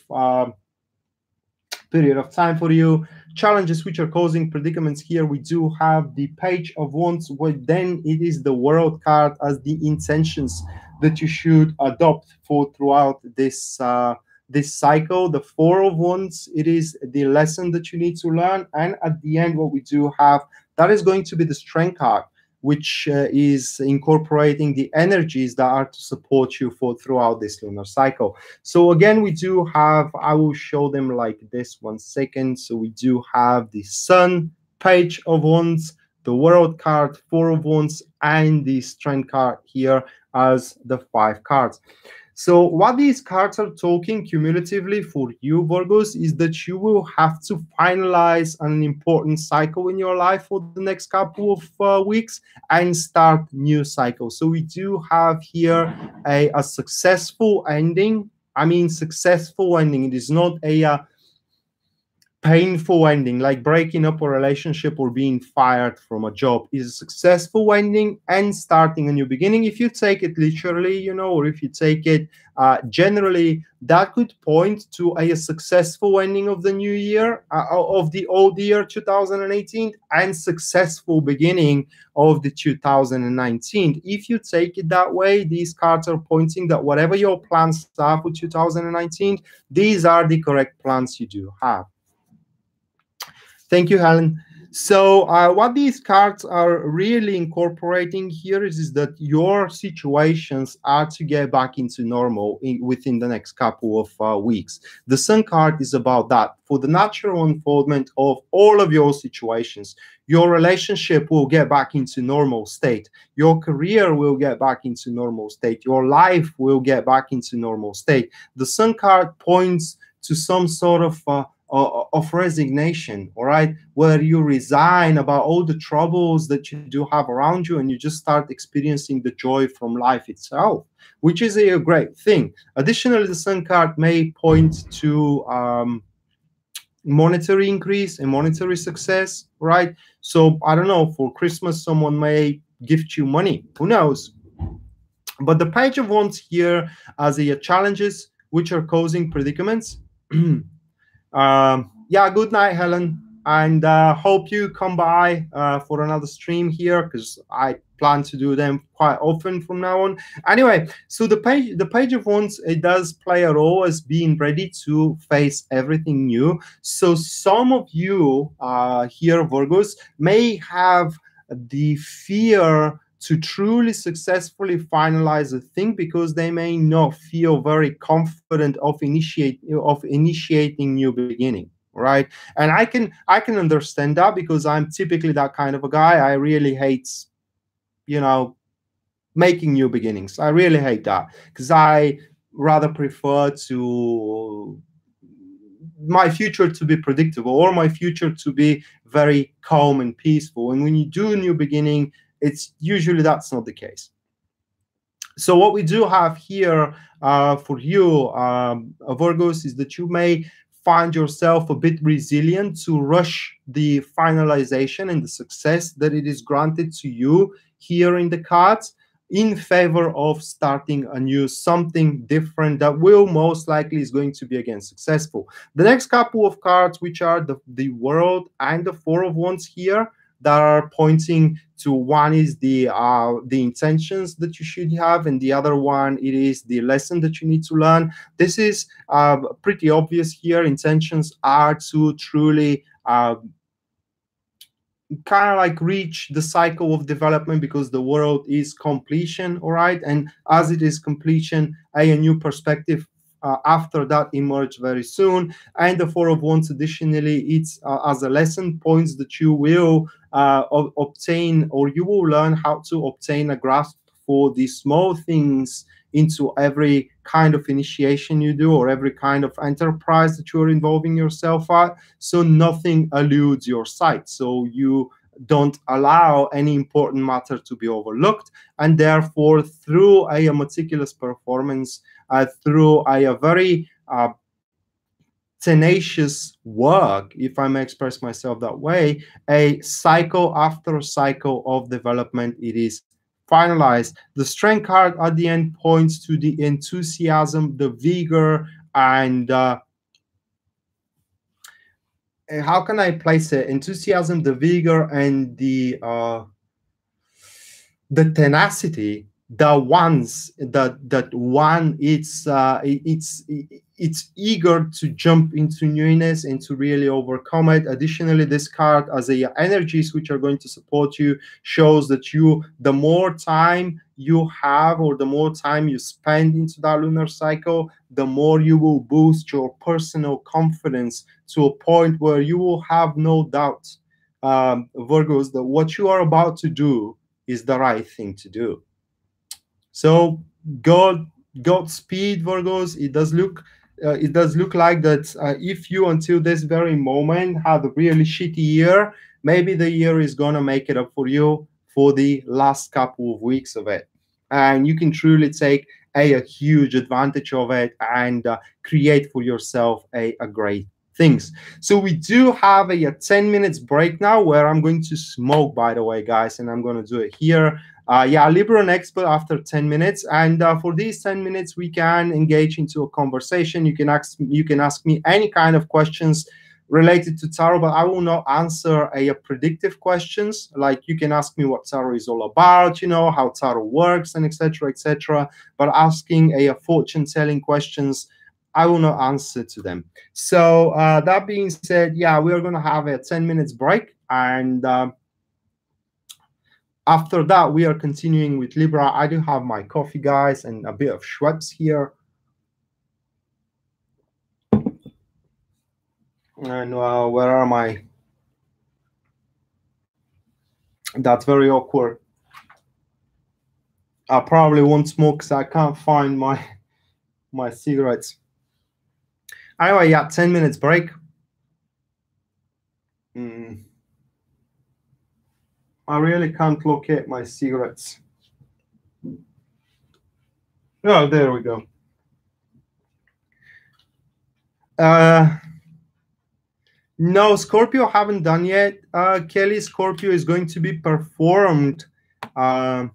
period of time for you. Challenges which are causing predicaments here, we do have the Page of Wands, where then it is the World card as the intentions that you should adopt for throughout this this cycle. The Four of Wands, it is the lesson that you need to learn, and at the end what we do have, that is going to be the Strength card, which is incorporating the energies that are to support you for throughout this lunar cycle. So again, we do have, I will show them like this 1 second. So we do have the Sun, Page of Wands, the World card, Four of Wands, and the Strength card here as the 5 cards. So what these cards are talking cumulatively for you, Virgos, is that you will have to finalize an important cycle in your life for the next couple of weeks and start new cycles. So we do have here a successful ending. I mean, successful ending. It is not a painful ending, like breaking up a relationship or being fired from a job. Is a successful ending and starting a new beginning. If you take it literally, you know, or if you take it generally, that could point to a successful ending of the new year, of the old year 2018, and successful beginning of the 2019. If you take it that way, these cards are pointing that whatever your plans are for 2019, these are the correct plans you do have. Thank you, Helen. So what these cards are really incorporating here is that your situations are to get back into normal within the next couple of weeks. The Sun card is about that. For the natural unfoldment of all of your situations, your relationship will get back into normal state. Your career will get back into normal state. Your life will get back into normal state. The Sun card points to some sort of of resignation, all right, where you resign about all the troubles that you do have around you, and you just start experiencing the joy from life itself, which is a great thing. Additionally, the Sun card may point to monetary increase and monetary success, right? So I don't know, for Christmas, someone may gift you money. Who knows? But the Page of Wands here as the challenges which are causing predicaments. Yeah, good night, Helen, and hope you come by for another stream here, because I plan to do them quite often from now on. Anyway, so the Page of Wands, it does play a role as being ready to face everything new. So some of you here, Virgos, may have the fear to truly successfully finalize a thing, because they may not feel very confident of initiating new beginning, right? And I can understand that, because I'm typically that kind of a guy. I really hate, you know, making new beginnings. I really hate that, because I rather prefer to my future to be predictable, or my future to be very calm and peaceful. And when you do a new beginning, it's usually that's not the case. So what we do have here for you, Virgos, is that you may find yourself a bit resilient to rush the finalization and the success that it is granted to you here in the cards, in favor of starting a new something different that will most likely is going to be again successful. The next couple of cards, which are the World and the Four of Wands here, that are pointing to, one is the intentions that you should have, and the other one, it is the lesson that you need to learn. This is pretty obvious here. Intentions are to truly kind of like reach the cycle of development, because the world is completion, all right? And as it is completion, a new perspective after that emerge very soon. And the Four of Wands, additionally, it's as a lesson points that you will obtain, or you will learn how to obtain a grasp for these small things into every kind of initiation you do, or every kind of enterprise that you're involving yourself at, so nothing eludes your sight, so you don't allow any important matter to be overlooked. And therefore, through a meticulous performance, through a very tenacious work, if I may express myself that way, a cycle after cycle of development, it is finalized. The Strength card at the end points to the enthusiasm, the vigor, and how can I place it? Enthusiasm, the vigor, and the tenacity. The ones that one, it's eager to jump into newness and to really overcome it. Additionally, this card, as a energies which are going to support you, shows that the more time you have, or the more time you spend into that lunar cycle, the more you will boost your personal confidence to a point where you will have no doubt, Virgos, that what you are about to do is the right thing to do. So Godspeed, Virgos. It does look like that if you until this very moment had a really shitty year, maybe the year is gonna make it up for you for the last couple of weeks of it, and you can truly take a huge advantage of it and create for yourself a great things. So we do have a 10 minutes break now, where I'm going to smoke, by the way, guys, and I'm going to do it here. Yeah, Libra next, but after 10 minutes. And for these 10 minutes, we can engage into a conversation. You can ask me any kind of questions related to tarot, but I will not answer a predictive questions. Like, you can ask me what tarot is all about, you know, how tarot works, and etc., etc. But asking a fortune telling questions, I will not answer to them. So that being said, yeah, we are going to have a 10 minutes break, and after that, we are continuing with Libra. I do have my coffee, guys, and a bit of Schweppes here. And where are my... That's very awkward. I probably won't smoke because I can't find my cigarettes. Anyway, yeah, 10 minutes break. I really can't locate my cigarettes. Oh, there we go. No, Scorpio haven't done yet. Kelly, Scorpio is going to be performed. Oh,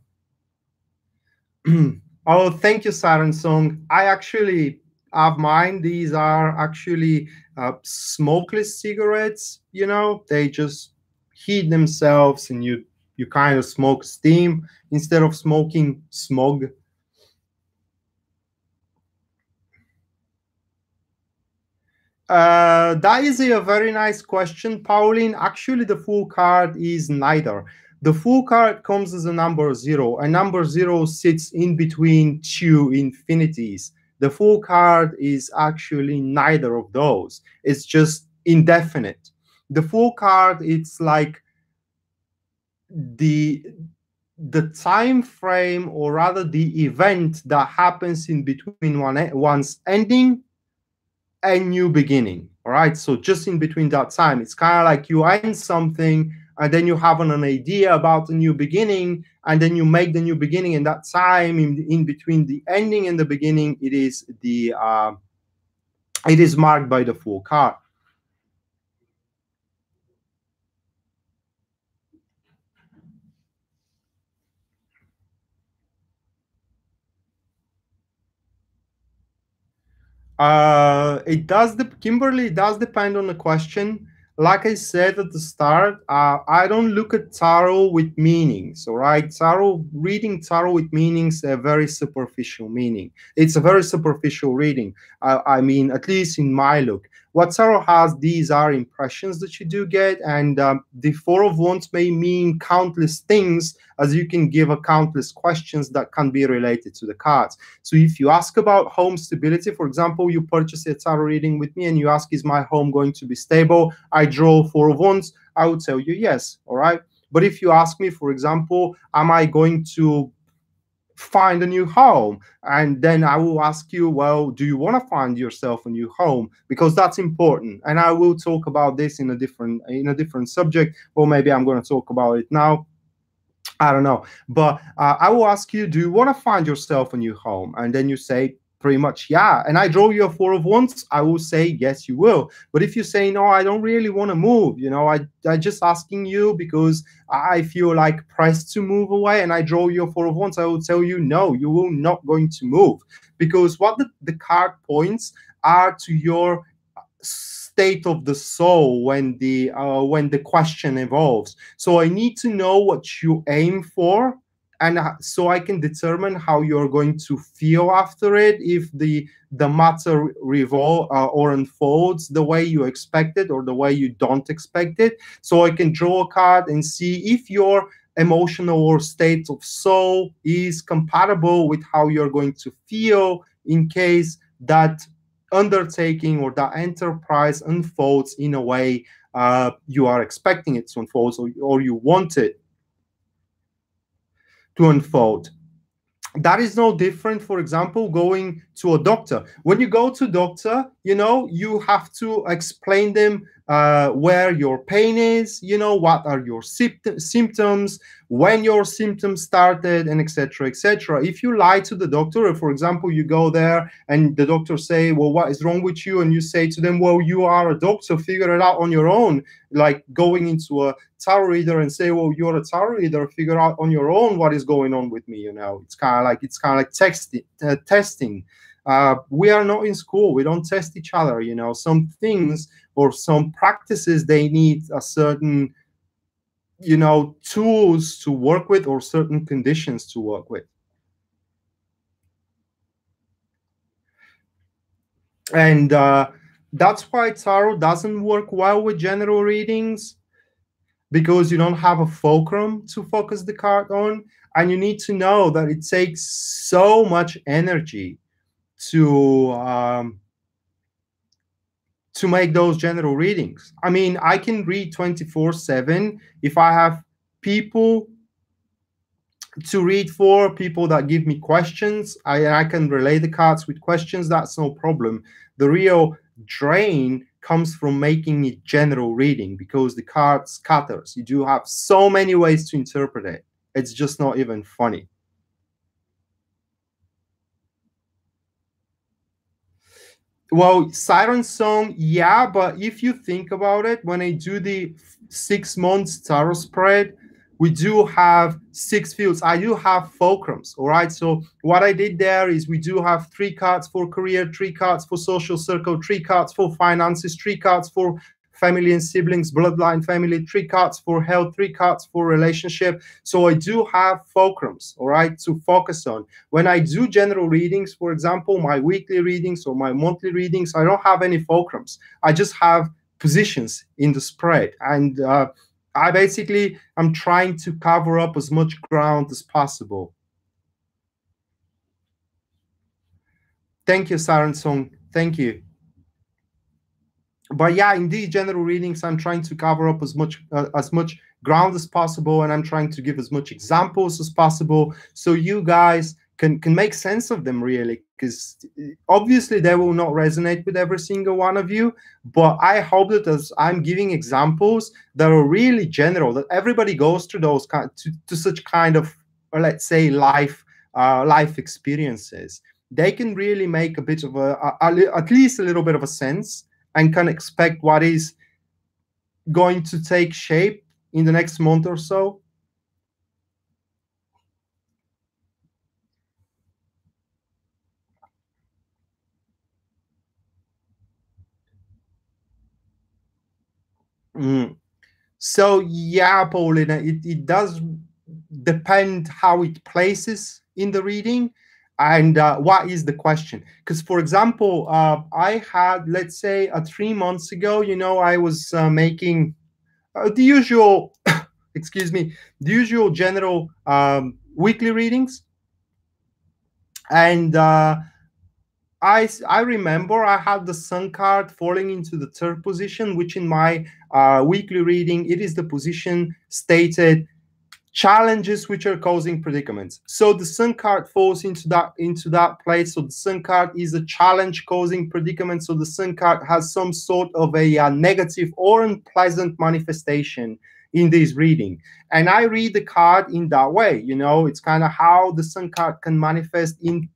thank you, Siren Song. I actually have mine. These are actually smokeless cigarettes. You know, they just heat themselves, and you kind of smoke steam instead of smoking smog. That is a very nice question, Pauline. Actually, the Fool card is neither. The Fool card comes as a number 0, and number 0 sits in between two infinities. The Fool card is actually neither of those. It's just indefinite. The Fool card, it's like the time frame, or rather the event that happens in between one's ending and new beginning. All right, so just in between that time, it's kind of like you end something and then you have an idea about a new beginning, and then you make the new beginning. And that time in between the ending and the beginning, it is marked by the Fool card. It does, Kimberly, it does depend on the question. Like I said at the start, I don't look at tarot with meanings, all right? Reading tarot with meanings, a very superficial meaning. It's a very superficial reading. I mean, at least in my look. What tarot has, these are impressions that you do get, and the Four of Wands may mean countless things, as you can give a countless questions that can be related to the cards. So if you ask about home stability, for example, you purchase a tarot reading with me and you ask, is my home going to be stable? I draw Four of Wands. I would tell you yes, all right? But if you ask me, for example, am I going to find a new home? And then I will ask you, well, do you want to find yourself a new home? Because that's important. And I will talk about this in a different subject, or maybe I'm going to talk about it now. I don't know. But I will ask you, do you want to find yourself a new home? And then you say pretty much, yeah. And I draw you a Four of Wands. I will say, yes, you will. But if you say, no, I don't really want to move, you know, I just asking you because I feel like pressed to move away, and I draw you a Four of Wands, I will tell you, no, you will not going to move. Because what the card points are to your state of the soul when the question evolves. So I need to know what you aim for, and so I can determine how you're going to feel after it, if the matter revolve or unfolds the way you expect it or the way you don't expect it. So I can draw a card and see if your emotional or state of soul is compatible with how you're going to feel in case that undertaking or that enterprise unfolds in a way you are expecting it to unfold, or you want it to unfold. That is no different, for example, going to a doctor. When you go to a doctor, you know, you have to explain them where your pain is, you know, what are your symptoms, when your symptoms started, and etc., etc. If you lie to the doctor, or for example, you go there and the doctor say, well, what is wrong with you? And you say to them, well, you are a doctor, figure it out on your own. Like going into a tarot reader and say, well, you're a tarot reader, figure out on your own what is going on with me. You know, it's kind of like testing. We are not in school. We don't test each other. You know, some things or some practices, they need a certain, you know, tools to work with or certain conditions to work with. And that's why tarot doesn't work well with general readings, because you don't have a fulcrum to focus the card on. And you need to know that it takes so much energy to make those general readings. I mean, I can read 24/7 if I have people to read for, people that give me questions. I can relay the cards with questions. That's no problem. The real drain comes from making it general reading, because the card scatters. You do have so many ways to interpret it. It's just not even funny. Well, Siren Song, yeah, but if you think about it, when I do the 6 months tarot spread, we do have 6 fields. I do have fulcrums, all right? So what I did there is we do have 3 cards for career, 3 cards for social circle, 3 cards for finances, 3 cards for family and siblings, bloodline family, 3 cards for health, 3 cards for relationship. So I do have fulcrums, all right, to focus on. When I do general readings, for example, my weekly readings or my monthly readings, I don't have any fulcrums. I just have positions in the spread. And I'm trying to cover up as much ground as possible. Thank you, Siren Song. Thank you. But yeah, in these general readings, I'm trying to cover up as much ground as possible, and I'm trying to give as much examples as possible, so you guys can make sense of them, really, because obviously they will not resonate with every single one of you. But I hope that as I'm giving examples that are really general, that everybody goes through those to such kind of, let's say, life experiences, they can really make a bit of at least a little bit of a sense, and can expect what is going to take shape in the next month or so. So yeah, Paulina, it does depend how it places in the reading, and what is the question. Because, for example, I had, let's say, 3 months ago, I was making the usual, excuse me, the usual general weekly readings. And I remember I had the Sun card falling into the 3rd position, which in my weekly reading, it is the position stated challenges which are causing predicaments. So the Sun card falls into that place. So the Sun card is a challenge causing predicament. So the Sun card has some sort of a negative or unpleasant manifestation in this reading. And I read the card in that way. It's kind of how the Sun card can manifest in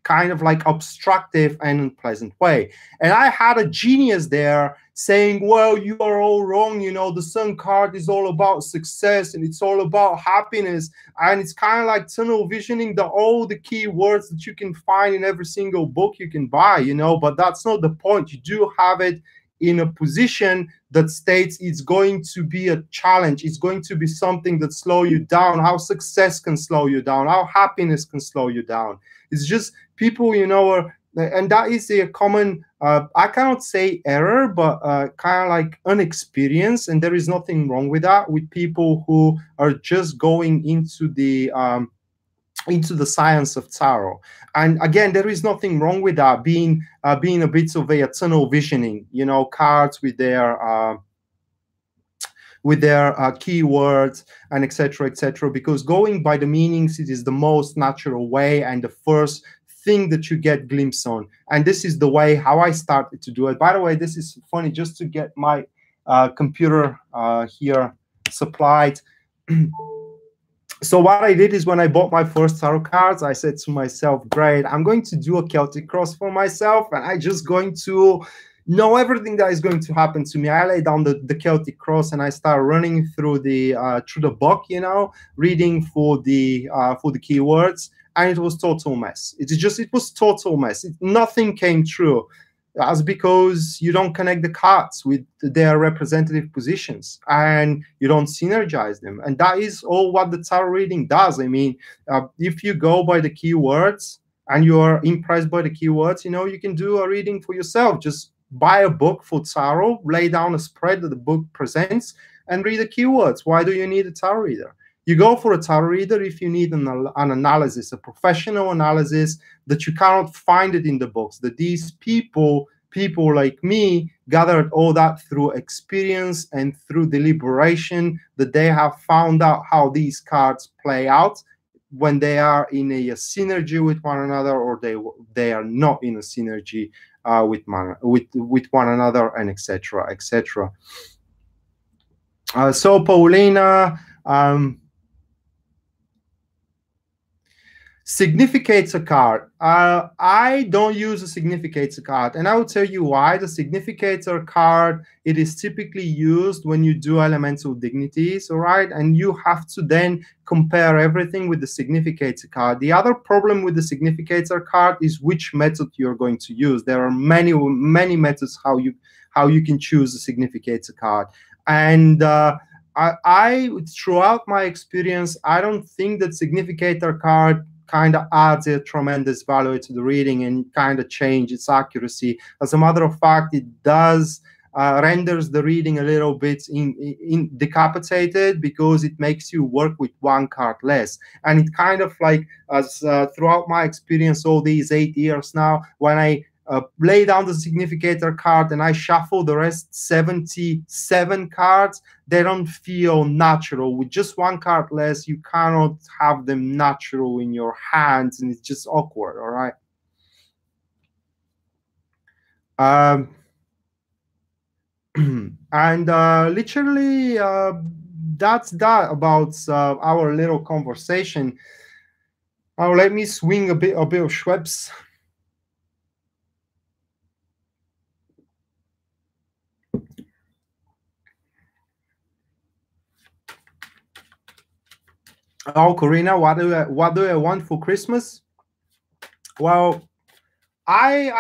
kind of like obstructive and unpleasant way. And I had a genius there saying, well, you are all wrong. The Sun card is all about success, and it's all about happiness. And it's kind of like tunnel visioning all the key words that you can find in every single book you can buy, but that's not the point. You do have it in a position that states it's going to be a challenge. It's going to be something that slows you down, how success can slow you down, how happiness can slow you down. It's just people, and that is a common, I cannot say error, but kind of like inexperience. And there is nothing wrong with that, with people who are just going into the science of tarot. And again, there is nothing wrong with that, being a bit of a tunnel visioning, cards with their keywords and etc., because going by the meanings, it is the most natural way and the first thing that you get glimpse on. And this is the way how I started to do it. By the way, this is funny, just to get my computer here supplied. So what I did is, when I bought my first tarot cards, I said to myself, great, I'm going to do a Celtic cross for myself, and I'm just going to know everything that is going to happen to me. I lay down the Celtic cross, and I start running through the book, reading for the keywords, and it was total mess. It was total mess. Nothing came true. That's because you don't connect the cards with their representative positions, and you don't synergize them. And that is all what the tarot reading does. I mean, if you go by the keywords and you are impressed by the keywords, you can do a reading for yourself. Just buy a book for tarot, lay down a spread that the book presents, and read the keywords. Why do you need a tarot reader? You go for a tarot reader if you need an analysis, a professional analysis that you cannot find it in the books, that these people like me gathered all that through experience and through deliberation, that they have found out how these cards play out when they are in a synergy with one another, or they are not in a synergy with one another, and etc., etc. So Paulina, significator card. I don't use a significator card, and I will tell you why. The significator card, it is typically used when you do elemental dignities, all right? And you have to then compare everything with the significator card. The other problem with the significator card is which method you're going to use. There are many methods how you can choose a significator card. And I throughout my experience, I don't think that significator card kind of adds a tremendous value to the reading and kind of change its accuracy. As a matter of fact, it does renders the reading a little bit in decapitated, because it makes you work with one card less. And it kind of like, as throughout my experience all these 8 years now, when I lay down the significator card and I shuffle the rest 77 cards, they don't feel natural. With just one card less, you cannot have them natural in your hands, and it's just awkward, all right? And literally, that's that about our little conversation. Now let me swing a bit of Schweppes. Oh, Corina, what do I want for Christmas? Well, I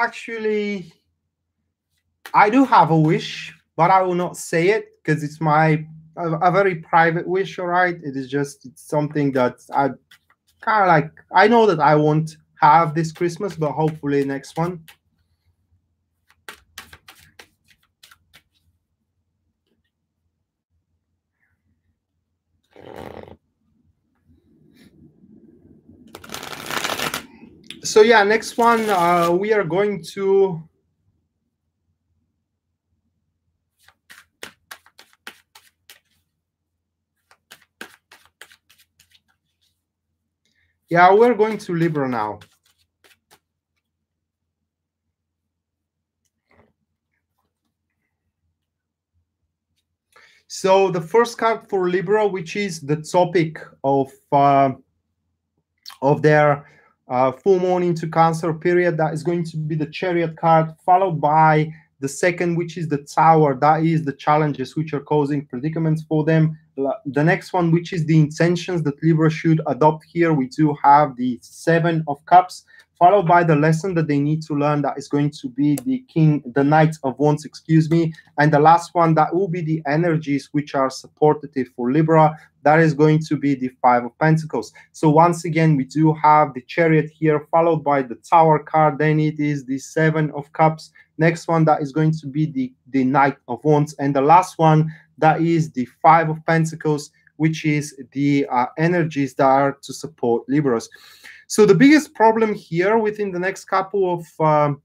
do have a wish, but I will not say it because it's a very private wish, all right? It's something that I kind of like. I know that I won't have this Christmas, but hopefully next one. So yeah, next one, we are going to we're going to Libra now. So the first card for Libra, which is the topic of their full moon into Cancer period, that is going to be the Chariot card, followed by the second, which is the Tower. That is the challenges which are causing predicaments for them. The next one, which is the intentions that Libra should adopt here, we do have the Seven of Cups, followed by the lesson that they need to learn. That is going to be the Knight of Wands, excuse me. And the last one, that will be the energies which are supportive for Libra. That is going to be the Five of Pentacles. So once again, we do have the Chariot here, followed by the Tower card. Then it is the Seven of Cups. Next one, that is going to be the Knight of Wands. And the last one, that is the Five of Pentacles, which is the energies that are to support Libras. So the biggest problem here within the next couple of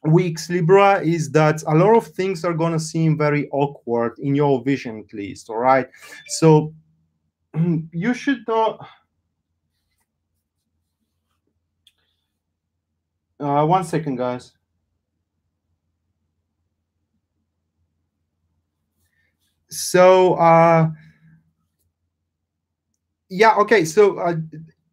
weeks, Libra, is that a lot of things are going to seem very awkward in your vision, at least, all right? So you should not... one second, guys. So, yeah, okay, so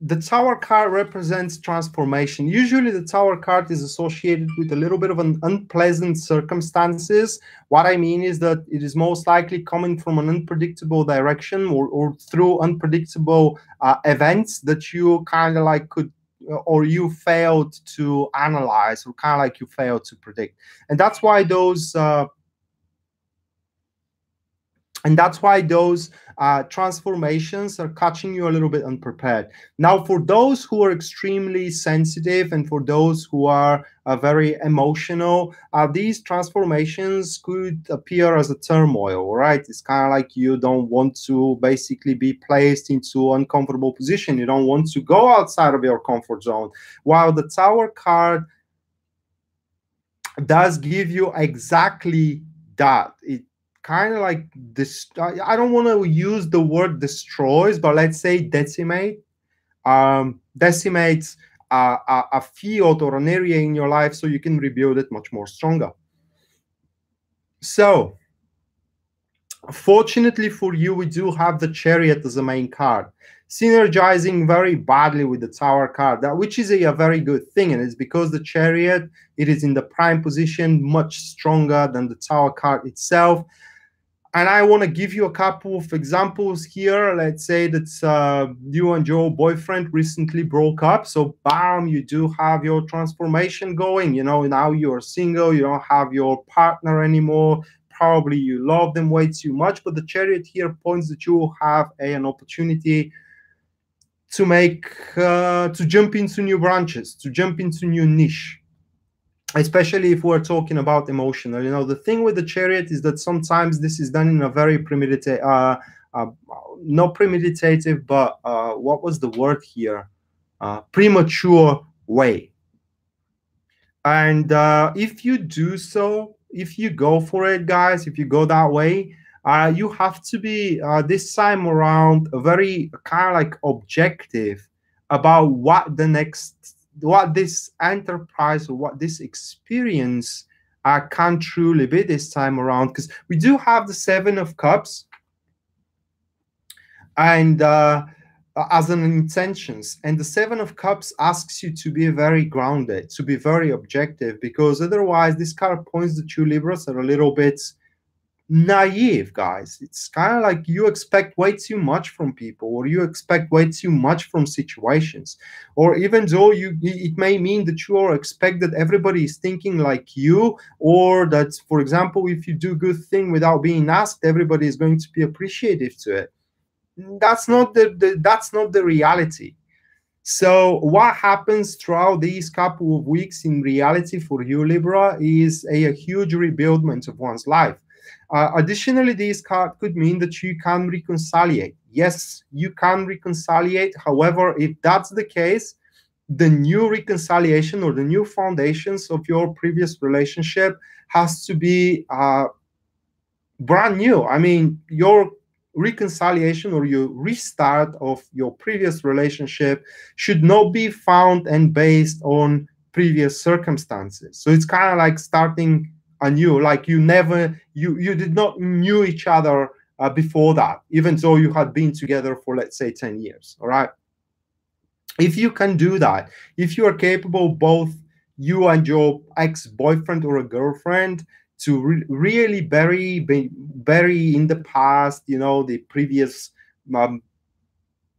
the Tower card represents transformation. Usually the Tower card is associated with a little bit of an unpleasant circumstances. What I mean is that it is most likely coming from an unpredictable direction or through unpredictable events that you kind of like could, or you failed to analyze, or kind of like you failed to predict. And that's why those... transformations are catching you a little bit unprepared. Now, for those who are extremely sensitive and for those who are very emotional, these transformations could appear as a turmoil, right? It's kind of like you don't want to basically be placed into an uncomfortable position. You don't want to go outside of your comfort zone. While the Tower card does give you exactly that. It kind of like this, I don't want to use the word destroys, but let's say decimate. Decimates a field or an area in your life so you can rebuild it much more stronger. So fortunately for you, we do have the Chariot as a main card, synergizing very badly with the Tower card, which is a very good thing. And it's because the Chariot, it is in the prime position, much stronger than the Tower card itself. And I want to give you a couple of examples here. Let's say that you and your boyfriend recently broke up. So bam, you do have your transformation going. You know, now you're single, you don't have your partner anymore. Probably you love them way too much. But the Chariot here points that you will have an opportunity to to jump into new branches, to jump into new niche. Especially if we're talking about emotional. You know, the thing with the Chariot is that sometimes this is done in a very premeditated, not premeditative, but what was the word here? Premature way. And if you do so, if you go for it, guys, if you go that way, you have to be this time around very kind of like objective about what this enterprise or what this experience can truly be this time around. Because we do have the Seven of Cups and as an intentions, and the Seven of Cups asks you to be very grounded, to be very objective, because otherwise this card points that you Libras are a little bit naive, guys. It's kind of like you expect way too much from people, or you expect way too much from situations, or even though it may mean that you expect that everybody is thinking like you, or that, for example, if you do good thing without being asked, everybody is going to be appreciative to it. That's not the reality. So what happens throughout these couple of weeks in reality for you, Libra, is a huge rebuildment of one's life. Additionally, this card could mean that you can reconciliate. Yes, you can reconciliate. However, if that's the case, the new reconciliation or the new foundations of your previous relationship has to be brand new. I mean, your reconciliation or your restart of your previous relationship should not be found and based on previous circumstances. So it's kind of like starting anew, like you did not knew each other before that, even though you had been together for, let's say, 10 years. All right. If you can do that, if you are capable, both you and your ex-boyfriend or a girlfriend, to really bury in the past, you know, the previous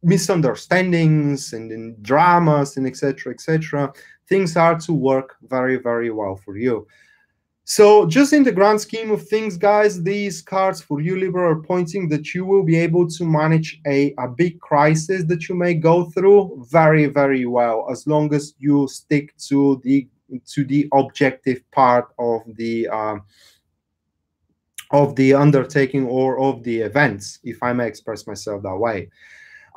misunderstandings and dramas and etc., things are to work very, very well for you. So just in the grand scheme of things, guys, these cards for you, Libra, are pointing that you will be able to manage a big crisis that you may go through very, very well, as long as you stick to the objective part of the undertaking or of the events, if I may express myself that way.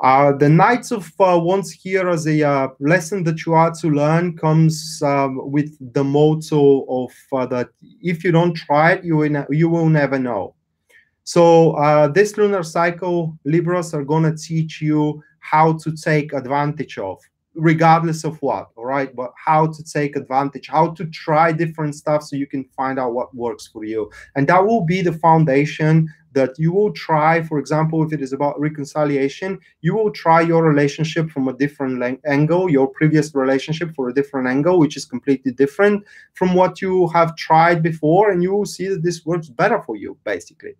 The Knights of Wands here as a lesson that you are to learn comes with the motto of that if you don't try it, you will never know. So this lunar cycle, Libras are going to teach you how to take advantage of, regardless of what, all right? But how to take advantage, how to try different stuff so you can find out what works for you. And that will be the foundation that you will try. For example, if it is about reconciliation, you will try your relationship from a different angle, your previous relationship for a different angle, which is completely different from what you have tried before, and you will see that this works better for you, basically.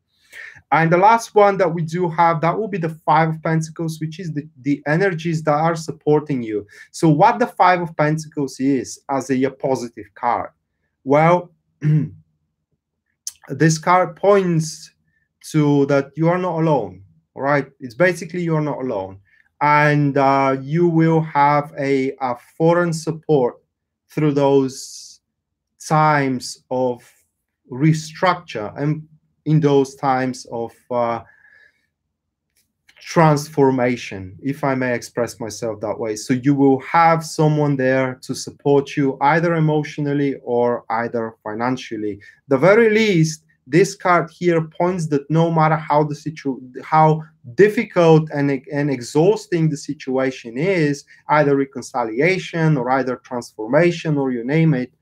And the last one that we do have, that will be the Five of Pentacles, which is the energies that are supporting you. So what the Five of Pentacles is as a positive card? Well, this card points to that you are not alone, all right? It's basically you're not alone. And you will have a foreign support through those times of restructure and in those times of transformation, if I may express myself that way. So you will have someone there to support you, either emotionally or either financially. The very least, this card here points that no matter how how difficult and exhausting the situation is, either reconciliation or either transformation or you name it,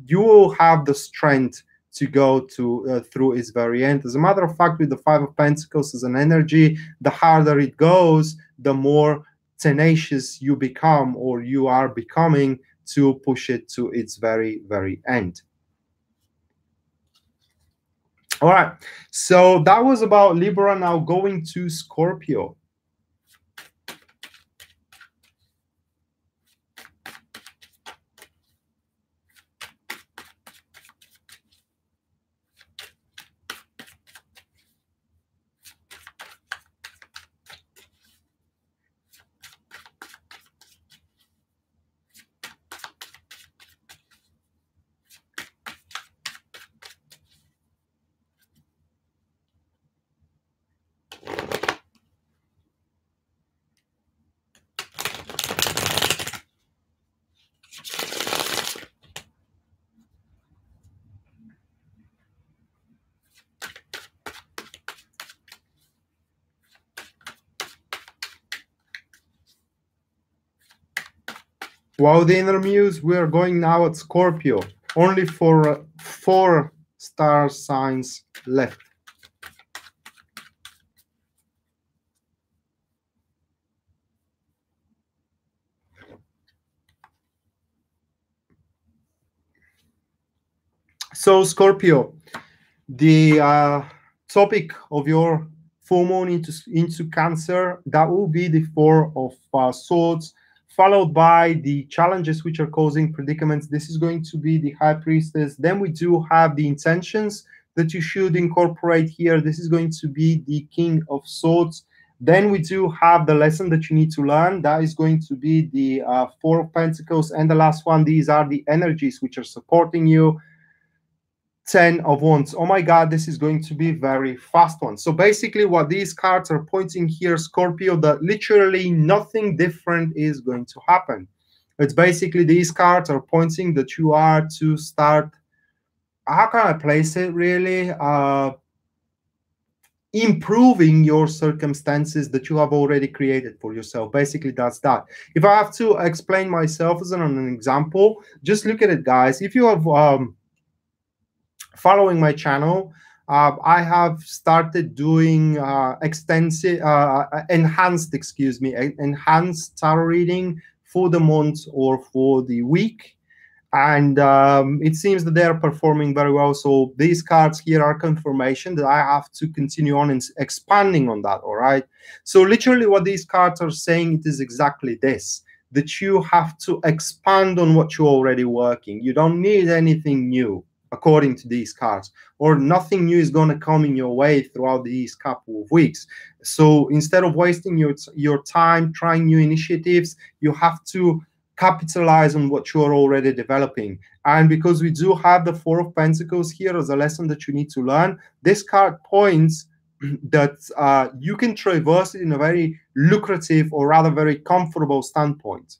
you will have the strength to go through its very end. As a matter of fact, with the Five of Pentacles as an energy, the harder it goes, the more tenacious you become, or you are becoming, to push it to its very, very end. All right, so that was about Libra. Now going to Scorpio. Wow, the inner muse, we are going now at Scorpio. Only for 4 star signs left. So Scorpio, the topic of your full moon into Cancer, that will be the 4 of Swords, followed by the challenges which are causing predicaments. This is going to be the High Priestess. Then we do have the intentions that you should incorporate here. This is going to be the King of Swords. Then we do have the lesson that you need to learn. That is going to be the 4 of Pentacles. And the last one, these are the energies which are supporting you. 10 of Wands. Oh my God, this is going to be very fast one. So basically what these cards are pointing here, Scorpio, that literally nothing different is going to happen. It's basically these cards are pointing that you are to start, how can I place it really? Improving your circumstances that you have already created for yourself. Basically, that's that. If I have to explain myself as an example, just look at it, guys. If you have following my channel, I have started doing enhanced tarot reading for the month or for the week, and it seems that they are performing very well. So these cards here are confirmation that I have to continue on and expanding on that. All right, so literally what these cards are saying, it is exactly this, that you have to expand on what you're already working. You don't need anything new, according to these cards, or nothing new is going to come in your way throughout these couple of weeks. So instead of wasting your time trying new initiatives, you have to capitalize on what you are already developing. And because we do have the 4 of Pentacles here as a lesson that you need to learn, this card points that you can traverse it in a very lucrative, or rather very comfortable standpoint.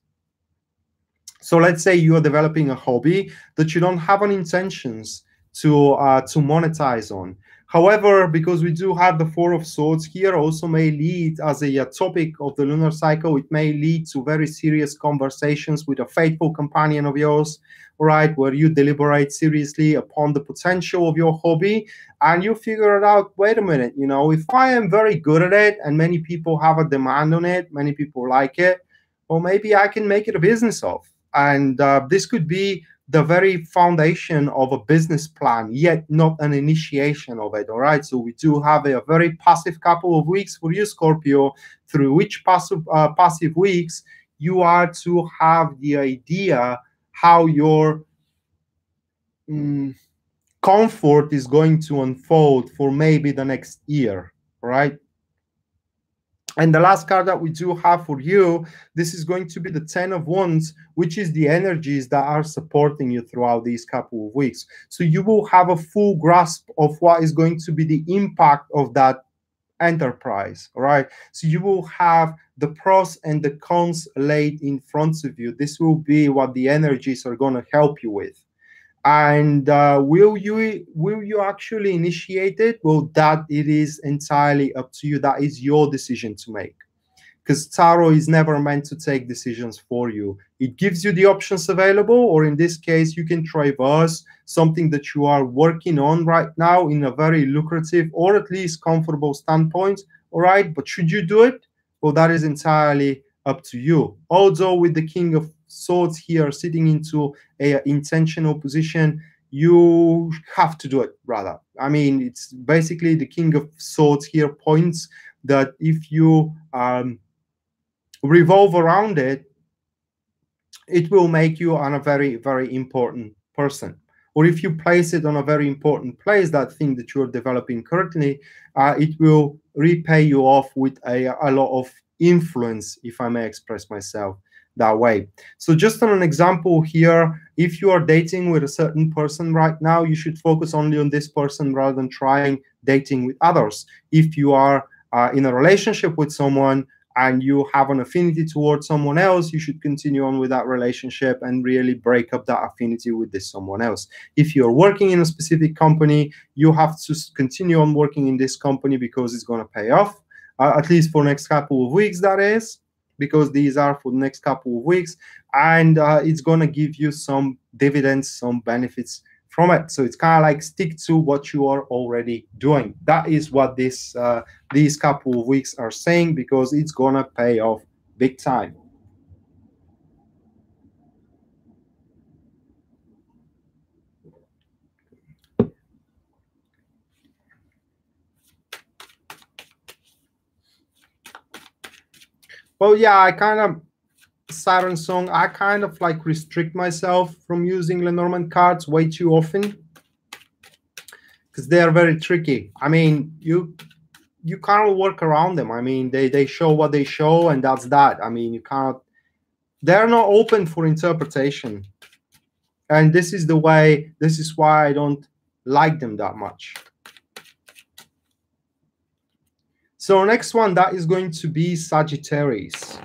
So let's say you are developing a hobby that you don't have any intentions to monetize on. However, because we do have the 4 of Swords here, also may lead, as a topic of the lunar cycle, it may lead to very serious conversations with a faithful companion of yours, right, where you deliberate seriously upon the potential of your hobby, and you figure it out, wait a minute, you know, if I am very good at it and many people have a demand on it, many people like it, well, maybe I can make it a business of. And this could be the very foundation of a business plan, yet not an initiation of it. All right. So we do have a very passive couple of weeks for you, Scorpio, through which passive weeks you are to have the idea how your comfort is going to unfold for maybe the next year. Right. And the last card that we do have for you, this is going to be the 10 of Wands, which is the energies that are supporting you throughout these couple of weeks. So you will have a full grasp of what is going to be the impact of that enterprise, all right? So you will have the pros and the cons laid in front of you. This will be what the energies are going to help you with. And will you actually initiate it? Well, that it is entirely up to you. That is your decision to make, because tarot is never meant to take decisions for you. It gives you the options available, or in this case, you can traverse something that you are working on right now in a very lucrative or at least comfortable standpoint. All right, but should you do it? Well, that is entirely up to you. Although with the King of Swords here sitting into a intentional position, you have to do it. Rather, I mean, it's basically the King of Swords here points that if you revolve around it, it will make you on a very, very important person. Or if you place it on a very important place, that thing that you're developing currently, it will repay you off with a lot of influence, if I may express myself that way. So just on an example here, if you are dating with a certain person right now, you should focus only on this person rather than trying dating with others. If you are in a relationship with someone and you have an affinity towards someone else, you should continue on with that relationship and really break up that affinity with this someone else. If you're working in a specific company, you have to continue on working in this company because it's going to pay off, at least for the next couple of weeks, that is, because these are for the next couple of weeks, and it's going to give you some dividends, some benefits from it. So it's kind of like stick to what you are already doing. That is what this these couple of weeks are saying, because it's gonna pay off big time. Well, yeah, I kind of Saturn song. I kind of like restrict myself from using Lenormand cards way too often because they are very tricky. I mean, you can't work around them. I mean, they show what they show, and that's that. I mean, you can't. They're not open for interpretation, and this is the way. This is why I don't like them that much. So next one, that is going to be Sagittarius.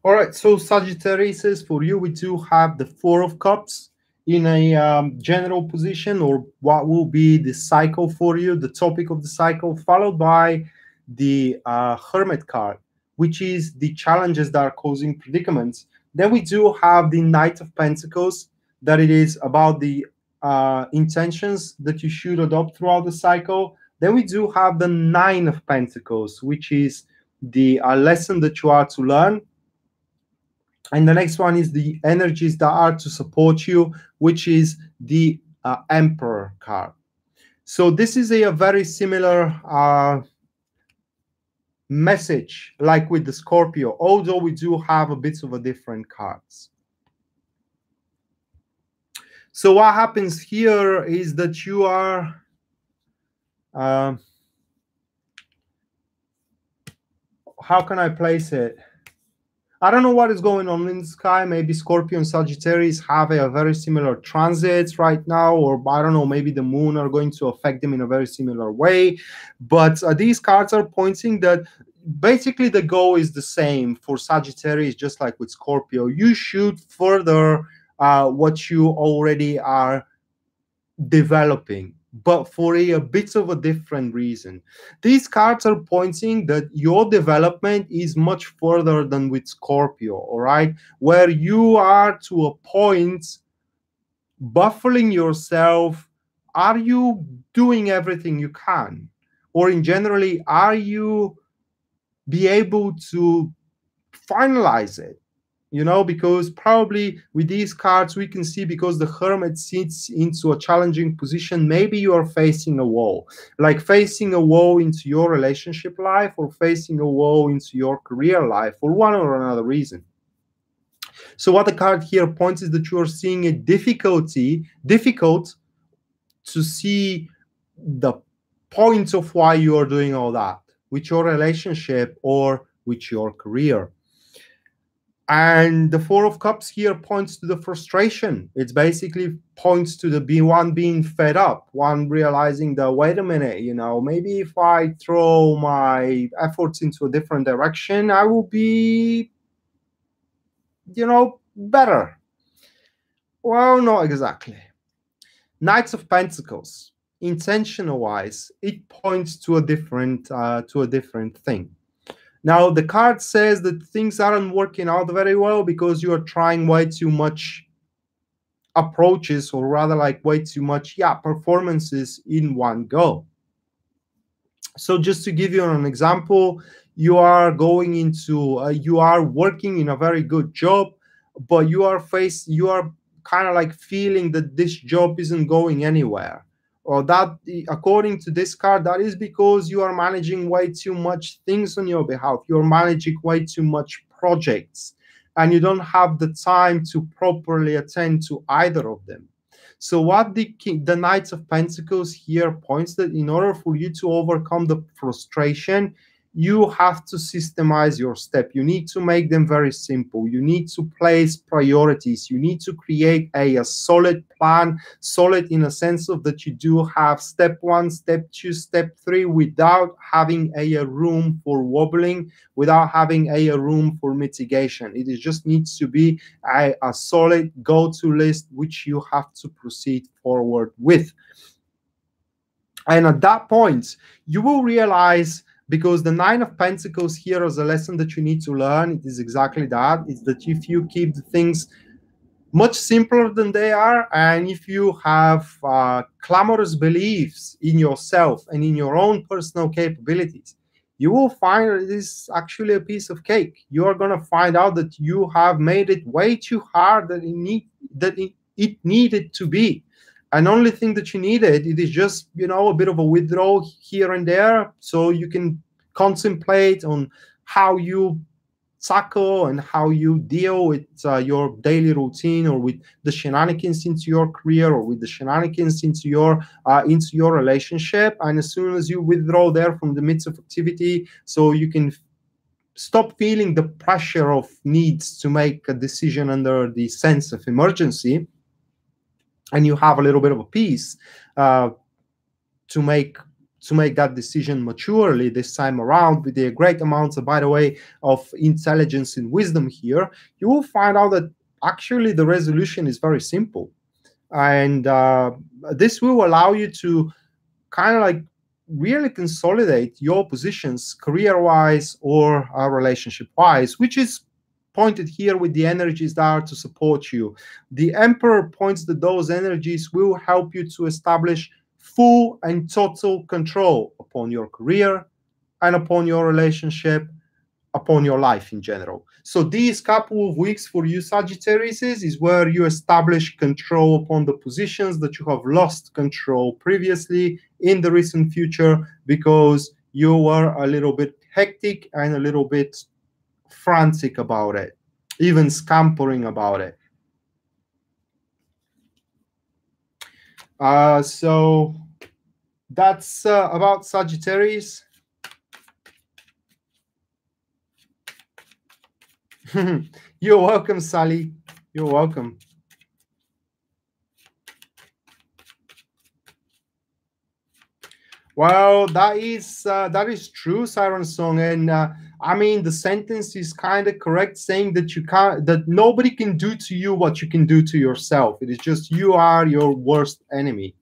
All right, so Sagittarius, is for you, we do have the Four of Cups in a general position, or what will be the cycle for you, the topic of the cycle, followed by the Hermit card, which is the challenges that are causing predicaments. Then we do have the Knight of Pentacles, that it is about the intentions that you should adopt throughout the cycle. Then we do have the Nine of Pentacles, which is the lesson that you are to learn. And the next one is the energies that are to support you, which is the Emperor card. So this is a very similar message like with the Scorpio, although we do have a bit of a different cards. So what happens here is that you are how can I place it? I don't know what is going on in the sky. Maybe Scorpio and Sagittarius have a very similar transits right now, or I don't know, maybe the moon are going to affect them in a very similar way. But these cards are pointing that basically the goal is the same for Sagittarius, just like with Scorpio. You should further what you already are developing, but for a bit of a different reason. These cards are pointing that your development is much further than with Scorpio, all right? Where you are to a point buffering yourself. Are you doing everything you can? Or in generally, are you be able to finalize it? you know, because probably with these cards we can see, because the Hermit sits into a challenging position, maybe you are facing a wall, like facing a wall into your relationship life, or facing a wall into your career life, for one or another reason. So what the card here points is that you are seeing a difficult to see the point of why you are doing all that with your relationship or with your career. And the Four of Cups here points to the frustration. It's basically points to the one being fed up, one realizing that, wait a minute, you know, maybe if I throw my efforts into a different direction, I will be, you know, better. Well, not exactly. Knights of Pentacles, intentional wise, it points to a different thing. Now the card says that things aren't working out very well because you are trying way too much approaches, or rather like way too much performances in one go. So just to give you an example, you are going into you are working in a very good job, but you are kind of like feeling that this job isn't going anywhere, or that, according to this card, that is because you are managing way too much things on your behalf. You're managing way too much projects, and you don't have the time to properly attend to either of them. So what the Knights of Pentacles here points that in order for you to overcome the frustration, you have to systemize your step. You need to make them very simple. You need to place priorities. You need to create a solid plan, solid in a sense of that you do have step 1, step 2, step 3, without having a room for wobbling, without having a room for mitigation. It just needs to be a solid go-to list which you have to proceed forward with. And at that point, you will realize, because the Nine of Pentacles here is a lesson that you need to learn, it is exactly that. It's that if you keep the things much simpler than they are, and if you have clamorous beliefs in yourself and in your own personal capabilities, you will find that it is actually a piece of cake. You are going to find out that you have made it way too hard than it needed to be. And only thing that you needed, it is just, you know, a bit of a withdrawal here and there, so you can contemplate on how you tackle and how you deal with your daily routine, or with the shenanigans into your career, or with the shenanigans into your relationship. And as soon as you withdraw there from the midst of activity, so you can stop feeling the pressure of needs to make a decision under the sense of emergency, and you have a little bit of a peace to make that decision maturely this time around, with the great amounts of, by the way, of intelligence and wisdom here, you will find out that actually the resolution is very simple. And this will allow you to kind of like really consolidate your positions career-wise or relationship-wise, which is pointed here with the energies that are to support you. The Emperor points that those energies will help you to establish full and total control upon your career and upon your relationship, upon your life in general. So these couple of weeks for you Sagittarius is where you establish control upon the positions that you have lost control previously in the recent future, because you were a little bit hectic and a little bit frantic about it, even scampering about it. So that's about Sagittarius. You're welcome, Sally. You're welcome. Well, that is true, Siren Song, and I mean the sentence is kind of correct, saying that that nobody can do to you what you can do to yourself. It is just you are your worst enemy.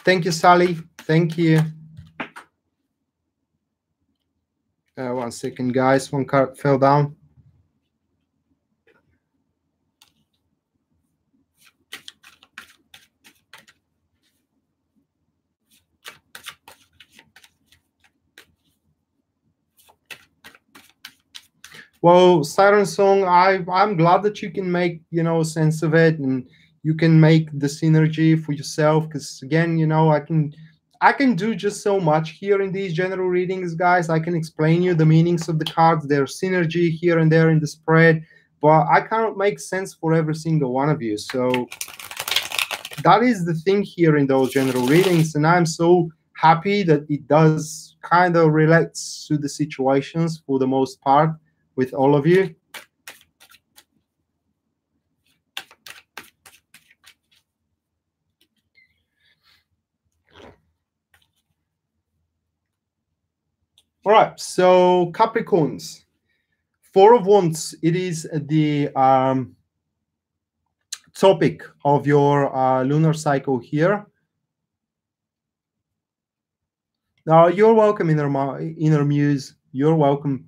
Thank you, Sally. Thank you. 1 second, guys. One card fell down. Well, Siren Song, I'm glad that you can make, you know, sense of it, and you can make the synergy for yourself, because again, you know, I can do just so much here in these general readings, guys. I can explain you the meanings of the cards, their synergy here and there in the spread, but I cannot make sense for every single one of you. So that is the thing here in those general readings, and I'm so happy that it does kind of relates to the situations for the most part with all of you. All right, so Capricorns, 4 of Wands, it is the topic of your lunar cycle here. Now, you're welcome, Inner Muse. You're welcome.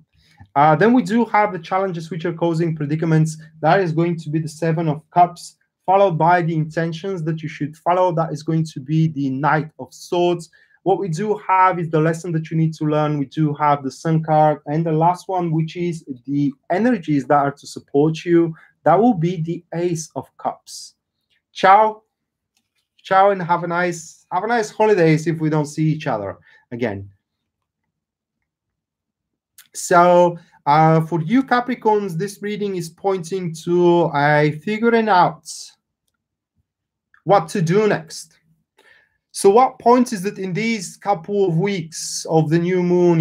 Then we do have the challenges which are causing predicaments. That is going to be the 7 of Cups, followed by the intentions that you should follow. That is going to be the Knight of Swords. What we do have is the lesson that you need to learn. We do have the Sun card. And the last one, which is the energies that are to support you, that will be the Ace of Cups. Ciao. Ciao, and have a nice holidays if we don't see each other again. So for you Capricorns, this reading is pointing to figuring out what to do next. So what point is that in these couple of weeks of the new moon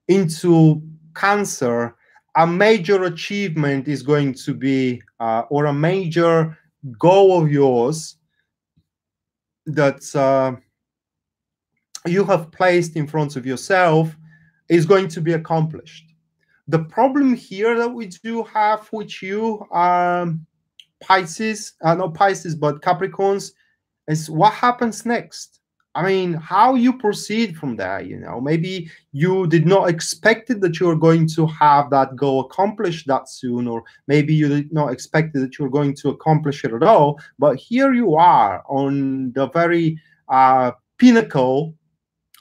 into Cancer, a major achievement is going to be, or a major goal of yours that you have placed in front of yourself is going to be accomplished. The problem here that we do have with you, Pisces, not Pisces, but Capricorns, is what happens next. I mean, how you proceed from there, you know. Maybe you did not expect it that you're going to have that goal accomplished that soon, or maybe you did not expect that you're going to accomplish it at all. But here you are on the very pinnacle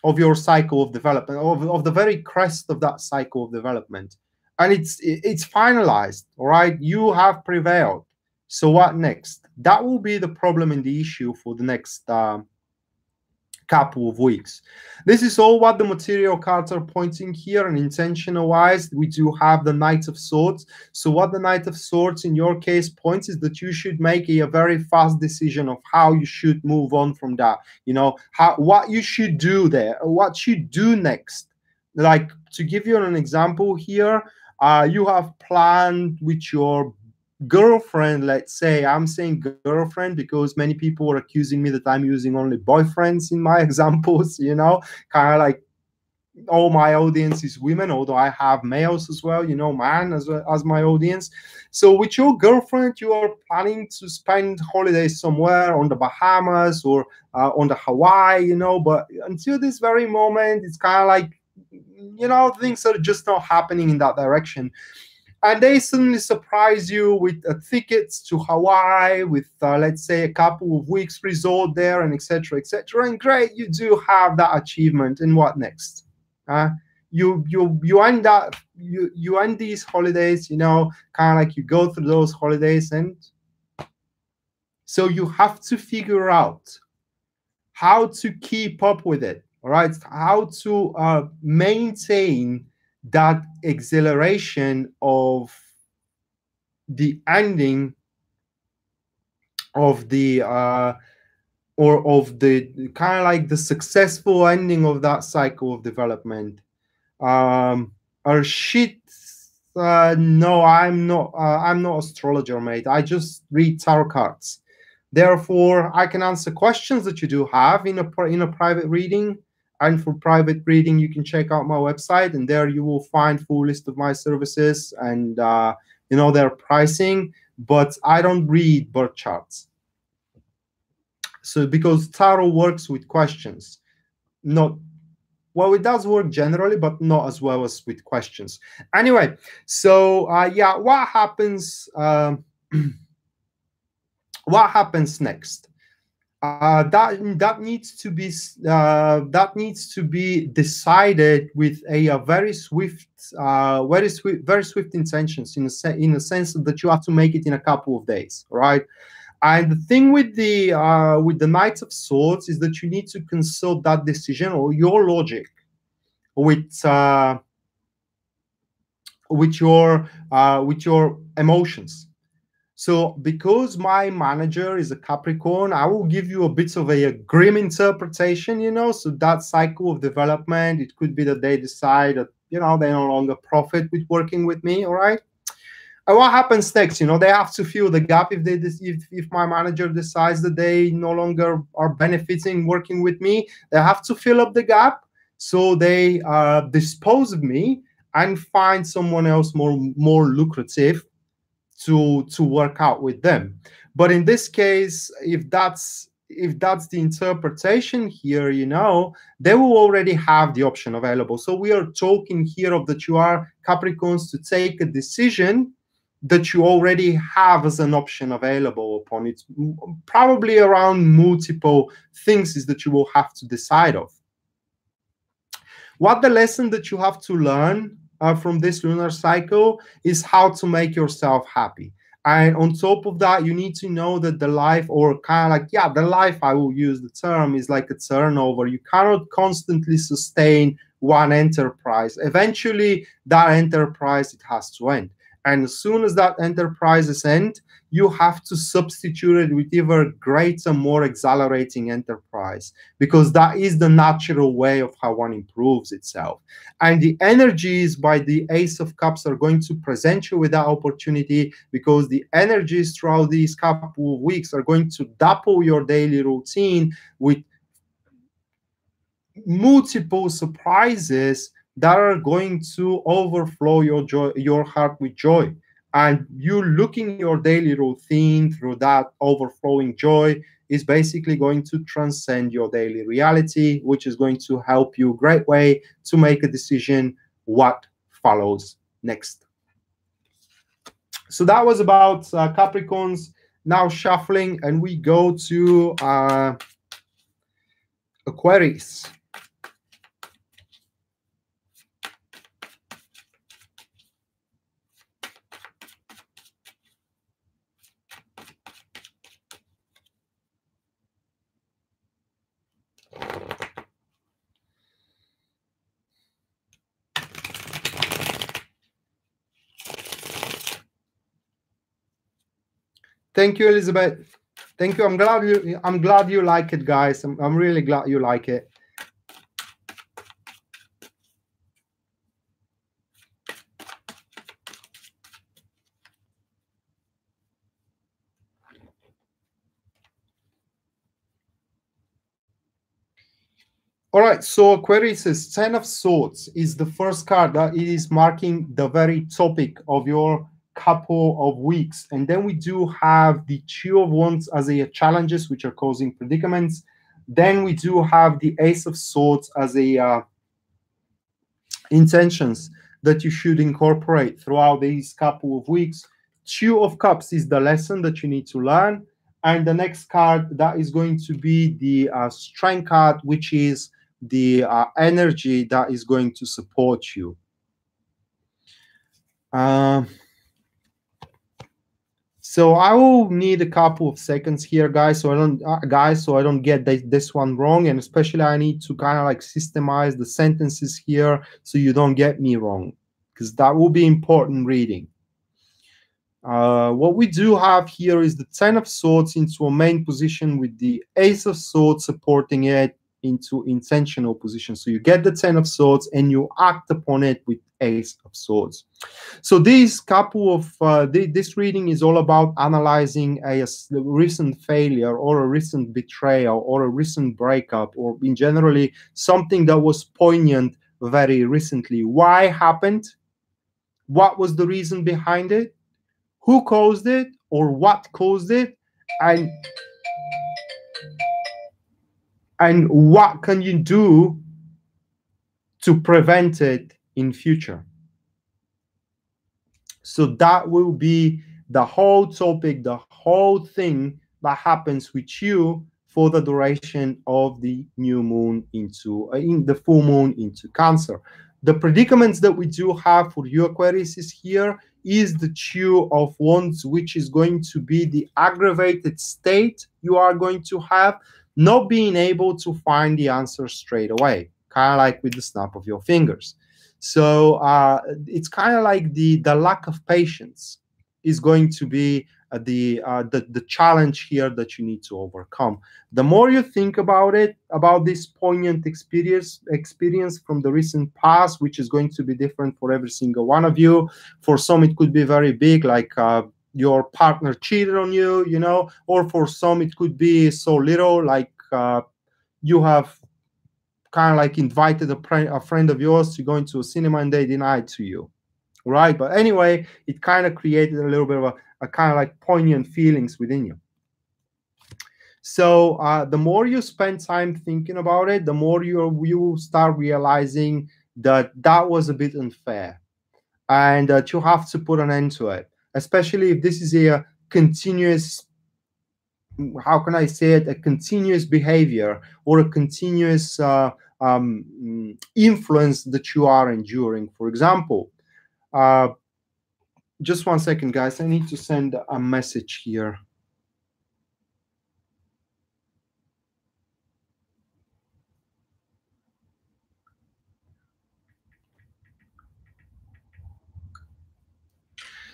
of your cycle of development, of the very crest of that cycle of development, and it's finalized. All right, you have prevailed. So what next? That will be the problem and the issue for the next couple of weeks. This is all what the material cards are pointing here, and intentional wise we do have the Knight of Swords. So what the Knight of Swords in your case points is that you should make a very fast decision of how you should move on from that, you know, what you should do there, what you do next. Like, to give you an example here, you have planned with your girlfriend, let's say. I'm saying girlfriend because many people are accusing me that I'm using only boyfriends in my examples, you know, kind of like all my audience is women, although I have males as well, you know, man as my audience. So with your girlfriend, you are planning to spend holidays somewhere on the Bahamas or on the Hawaii, you know, but until this very moment, it's kind of like, you know, things are just not happening in that direction. And they suddenly surprise you with tickets to Hawaii, with let's say a couple of weeks resort there, and etc., etc. And great, you do have that achievement. And what next? You end that you end these holidays, you know, kind of like you go through those holidays, and so you have to figure out how to keep up with it. All right, how to maintain that exhilaration of the ending of the or of the kind of like the successful ending of that cycle of development. Or shit, no, I'm not astrologer, mate. I just read tarot cards. Therefore, I can answer questions that you do have in a private reading. And for private reading, you can check out my website, and there you will find full list of my services and you know, their pricing. But I don't read birth charts. So because tarot works with questions, not, well, it does work generally, but not as well as with questions. Anyway, so yeah, what happens? What happens next? That needs to be decided with a very swift, very swift intentions, in a sense that you have to make it in a couple of days, right? And the thing with the Knight of Swords is that you need to consult that decision or your logic with your emotions. So because my manager is a Capricorn, I will give you a bit of a grim interpretation, you know. So that cycle of development, it could be that they decide that, you know, they no longer profit with working with me, all right? And what happens next? You know, they have to fill the gap if my manager decides that they no longer are benefiting working with me. They have to fill up the gap, so they dispose of me and find someone else more lucrative to work out with them. But in this case, if that's the interpretation here, you know, they will already have the option available. So we are talking here of that you are Capricorns to take a decision that you already have as an option available upon it. Probably around multiple things is that you will have to decide of. What the lesson that you have to learn from this lunar cycle is how to make yourself happy. And on top of that, you need to know that the life, or kind of like, yeah, the life, I will use the term, is like a turnover. You cannot constantly sustain one enterprise. Eventually, that enterprise, it has to end. And as soon as that enterprise ends, you have to substitute it with either greater, more exhilarating enterprise, because that is the natural way of how one improves itself. And the energies by the Ace of Cups are going to present you with that opportunity, because the energies throughout these couple of weeks are going to double your daily routine with multiple surprises that are going to overflow your heart with joy. And you looking your daily routine through that overflowing joy is basically going to transcend your daily reality, which is going to help you great way to make a decision what follows next. So that was about Capricorns. Now shuffling, and we go to Aquarius. Thank you, Elizabeth. Thank you. I'm glad you like it, guys. I'm really glad you like it. All right, so Aquarius' Ten of Swords is the first card that it is marking the very topic of your couple of weeks. And then we do have the Two of Wands as a challenges, which are causing predicaments. Then we do have the Ace of Swords as a intentions that you should incorporate throughout these couple of weeks. Two of Cups is the lesson that you need to learn. And the next card, that is going to be the Strength card, which is the energy that is going to support you. So I will need a couple of seconds here, guys, so I don't get this one wrong, and especially I need to kind of like systemize the sentences here so you don't get me wrong, because that will be important reading. What we do have here is the Ten of Swords into a main position with the Ace of Swords supporting it into intentional position. So you get the Ten of Swords and you act upon it with Ace of Swords. So this couple of this reading is all about analyzing a recent failure or a recent betrayal or a recent breakup, or in generally something that was poignant very recently. Why happened? What was the reason behind it? Who caused it, or what caused it? And and what can you do to prevent it in future. So that will be the whole topic, the whole thing that happens with you for the duration of the new moon into in the full moon into Cancer. The predicaments that we do have for you Aquarius is here is the Two of Wands, which is going to be the aggravated state you are going to have, not being able to find the answer straight away, kind of like with the snap of your fingers. So it's kind of like the lack of patience is going to be the challenge here that you need to overcome. The more you think about it, about this poignant experience from the recent past, which is going to be different for every single one of you. For some, it could be very big, like your partner cheated on you, you know, or for some, it could be so little, like you have kind of like invited a friend of yours to go into a cinema and they denied to you, right? But anyway, it kind of created a little bit of a kind of like poignant feelings within you. So the more you spend time thinking about it, the more you start realizing that that was a bit unfair and that you have to put an end to it, especially if this is a continuous, how can I say it, a continuous behavior or a continuous influence that you are enduring. For example, just one second, guys. I need to send a message here.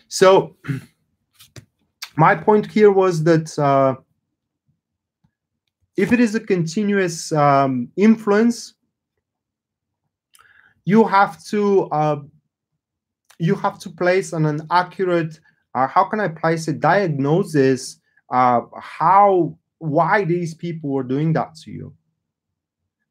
So my point here was that if it is a continuous influence, you have to place on an accurate, how can I place it, diagnosis, why these people were doing that to you.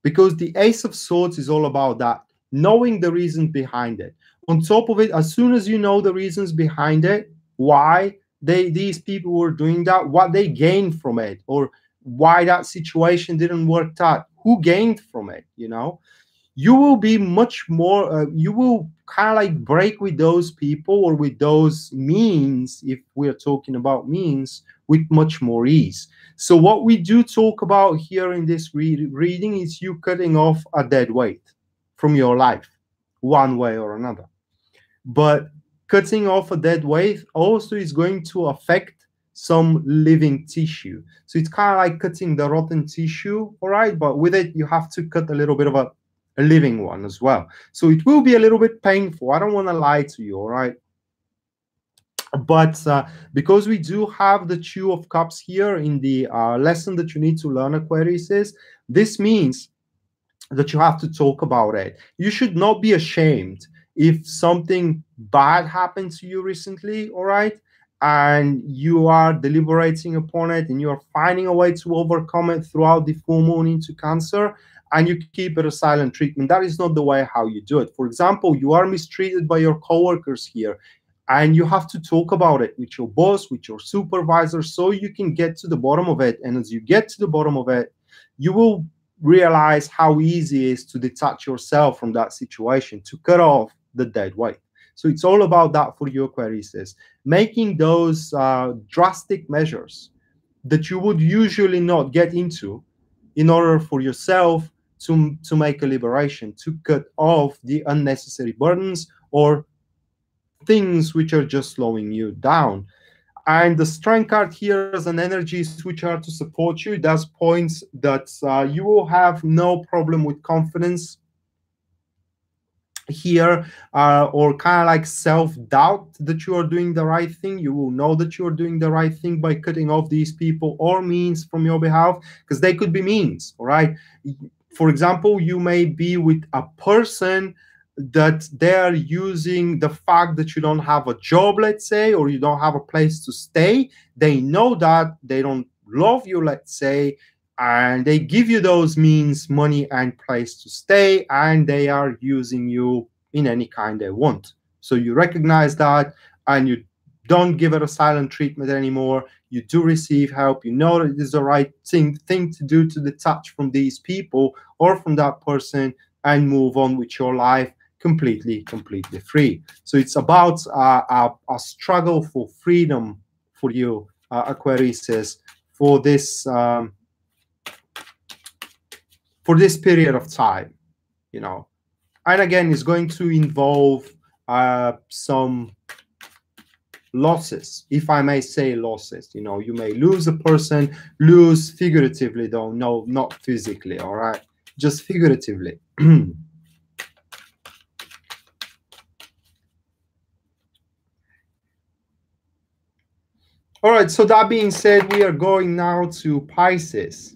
Because the Ace of Swords is all about that, knowing the reason behind it. On top of it, as soon as you know the reasons behind it, why these people were doing that, what they gained from it, or why that situation didn't work out, who gained from it, you know, you will be much more, you will kind of like break with those people or with those means, if we're talking about means, with much more ease. So what we do talk about here in this reading is you cutting off a dead weight from your life, one way or another. But cutting off a dead weight also is going to affect some living tissue. So it's kind of like cutting the rotten tissue, all right? But with it, you have to cut a little bit of a living one as well. So it will be a little bit painful. I don't want to lie to you, all right? But because we do have the Two of Cups here in the lesson that you need to learn, Aquarius, this means that you have to talk about it. You should not be ashamed if something bad happened to you recently, all right? And you are deliberating upon it and you're finding a way to overcome it throughout the full moon into Cancer, and you keep it a silent treatment. That is not the way how you do it. For example, you are mistreated by your coworkers here, and you have to talk about it with your boss, with your supervisor, so you can get to the bottom of it. And as you get to the bottom of it, you will realize how easy it is to detach yourself from that situation, to cut off the dead weight. So it's all about that for you, Aquarius, making those drastic measures that you would usually not get into in order for yourself to make a liberation, to cut off the unnecessary burdens or things which are just slowing you down. And the Strength card here is an energy which are to support you. It does points that you will have no problem with confidence here, or kind of like self-doubt that you are doing the right thing. You will know that you are doing the right thing by cutting off these people or means from your behalf, because they could be means, all right? For example, you may be with a person that they are using the fact that you don't have a job, let's say, or you don't have a place to stay. They know that, they don't love you, let's say, and they give you those means, money and place to stay, and they are using you in any kind they want. So you recognize that and you don't give it a silent treatment anymore. You do receive help. You know that it is the right thing to do, to detach from these people or from that person and move on with your life completely free. So it's about a struggle for freedom for you, Aquarius, for this period of time, you know. And again, it's going to involve some losses, if I may say losses. You know, you may lose a person, lose figuratively though, no, not physically, all right? Just figuratively. All right, so that being said, we are going now to Pisces.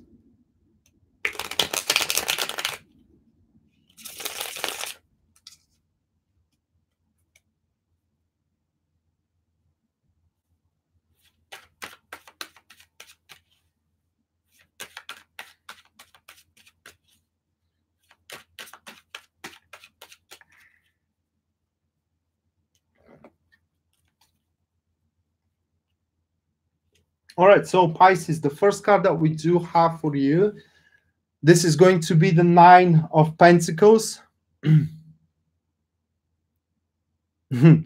All right, so Pisces, the first card that we do have for you, this is going to be the Nine of Pentacles. Thank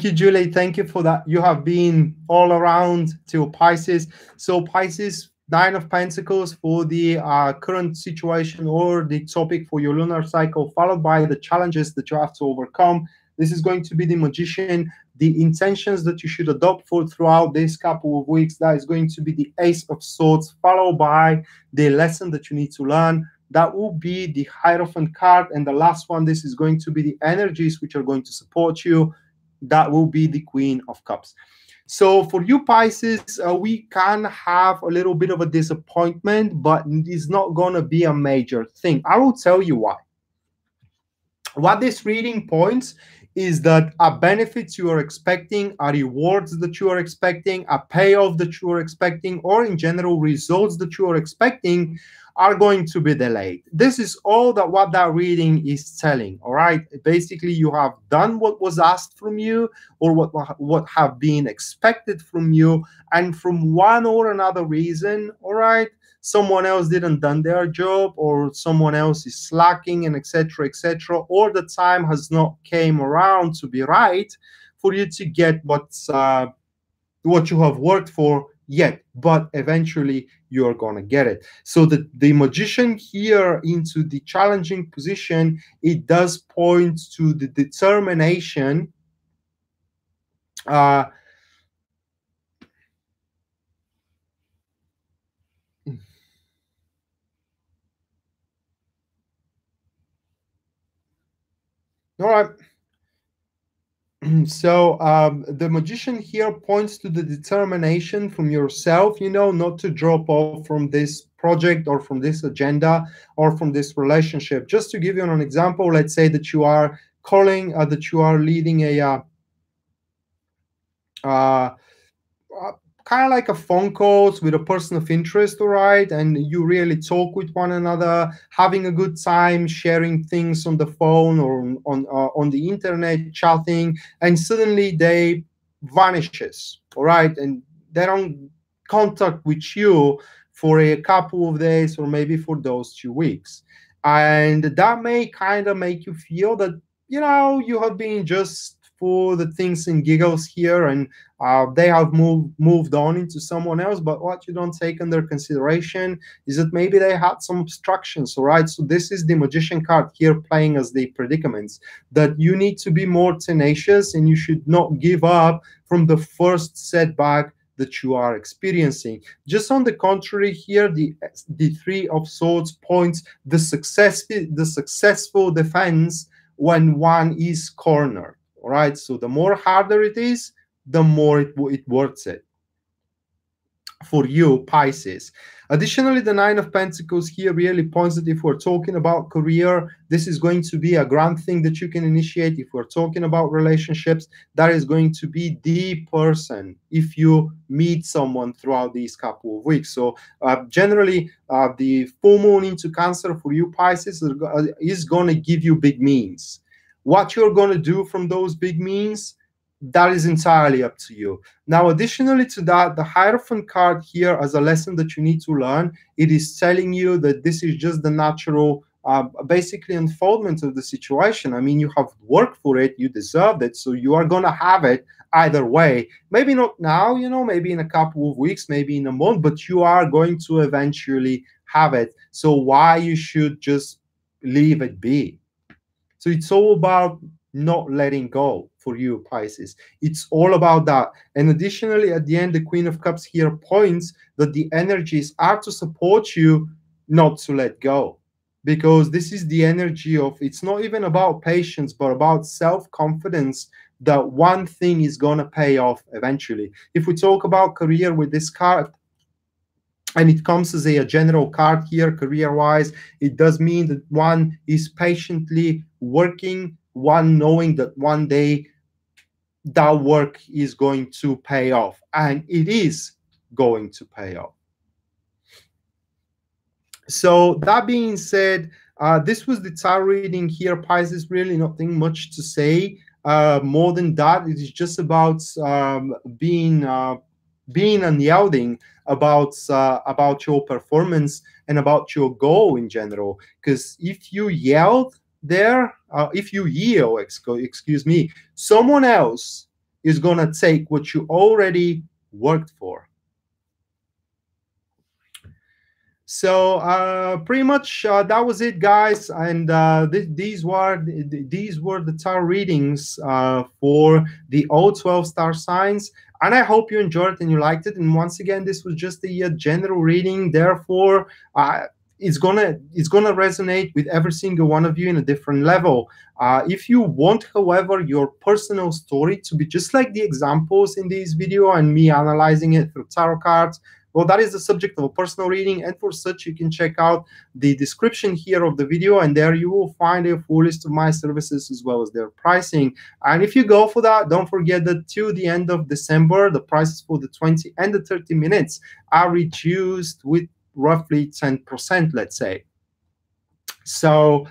you, Julie. Thank you for that. You have been all around to Pisces. So Pisces, Nine of Pentacles for the current situation or the topic for your lunar cycle, followed by the challenges that you have to overcome. This is going to be the Magician, the intentions that you should adopt for throughout this couple of weeks. That is going to be the Ace of Swords, followed by the lesson that you need to learn. That will be the Hierophant card. And the last one, this is going to be the energies which are going to support you. That will be the Queen of Cups. So for you, Pisces, we can have a little bit of a disappointment, but it's not going to be a major thing. I will tell you why. What this reading points is that a benefits you are expecting, a rewards that you are expecting, a payoff that you are expecting, or in general results that you are expecting are going to be delayed. This is all that what that reading is telling. All right, basically you have done what was asked from you or what have been expected from you, and from one or another reason, all right, someone else didn't done their job, or someone else is slacking, and etc., or the time has not came around to be right for you to get what you have worked for yet, but eventually you're gonna get it. So the Magician here into the challenging position, it does point to the determination all right. So the Magician here points to the determination from yourself, you know, not to drop off from this project or from this agenda or from this relationship. Just to give you an example, let's say that you are calling, that you are leading a kind of like a phone calls with a person of interest, all right, and you really talk with one another, having a good time, sharing things on the phone or on the internet, chatting, and suddenly they vanishes, all right, and they don't contact with you for a couple of days or maybe for those 2 weeks, and that may kind of make you feel that, you know, you have been just for the things and giggles here, and they have moved on into someone else. But what you don't take under consideration is that maybe they had some obstructions, all right? So this is the Magician card here playing as the predicaments, that you need to be more tenacious and you should not give up from the first setback that you are experiencing. Just on the contrary here, the Three of Swords points the successful defense when one is cornered. All right, so the more harder it is, the more it worth it for you, Pisces. Additionally, the Nine of Pentacles here really points that if we're talking about career, this is going to be a grand thing that you can initiate. If we're talking about relationships, that is going to be the person if you meet someone throughout these couple of weeks. So generally, the full moon into Cancer for you, Pisces, is going to give you big means. What you're going to do from those big means, that is entirely up to you. Now, additionally to that, the Hierophant card here, as a lesson that you need to learn, it is telling you that this is just the natural basically unfoldment of the situation. I mean, you have worked for it, you deserved it, so you are gonna have it either way. Maybe not now, you know, maybe in a couple of weeks, maybe in a month, but you are going to eventually have it. So why you should just leave it be? So it's all about not letting go for you, Pisces. It's all about that. And additionally, at the end, the Queen of Cups here points that the energies are to support you not to let go. Because this is the energy of, it's not even about patience, but about self-confidence that one thing is going to pay off eventually. If we talk about career with this card, and it comes as a general card here, career-wise, it does mean that one is patiently working, one knowing that one day that work is going to pay off, and it is going to pay off. So that being said, this was the tarot reading here, Pisces. Really nothing much to say. More than that, it is just about being unyielding about your performance and about your goal in general. Because if you yelled there, if you yield, excuse me, someone else is gonna take what you already worked for. So pretty much that was it, guys, and these were the tarot readings for the all 12 star signs, and I hope you enjoyed it and you liked it. And once again, this was just a general reading, therefore it's gonna resonate with every single one of you in a different level. If you want, however, your personal story to be just like the examples in this video and me analyzing it through tarot cards, well, that is the subject of a personal reading, and for such, you can check out the description here of the video, and there you will find a full list of my services as well as their pricing. And if you go for that, don't forget that till the end of December, the prices for the 20 and the 30 minutes are reduced with roughly 10%, let's say. So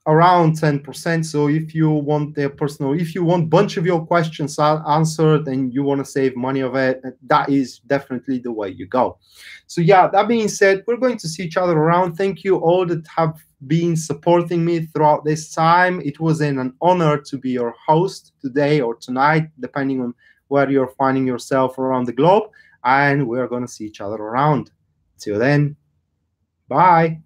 around 10%. So if you want their personal, if you want a bunch of your questions answered and you want to save money of it, that is definitely the way you go. So yeah, that being said, we're going to see each other around. Thank you all that have been supporting me throughout this time. It was an honor to be your host today or tonight, depending on where you're finding yourself around the globe. And we're going to see each other around. Till then, bye.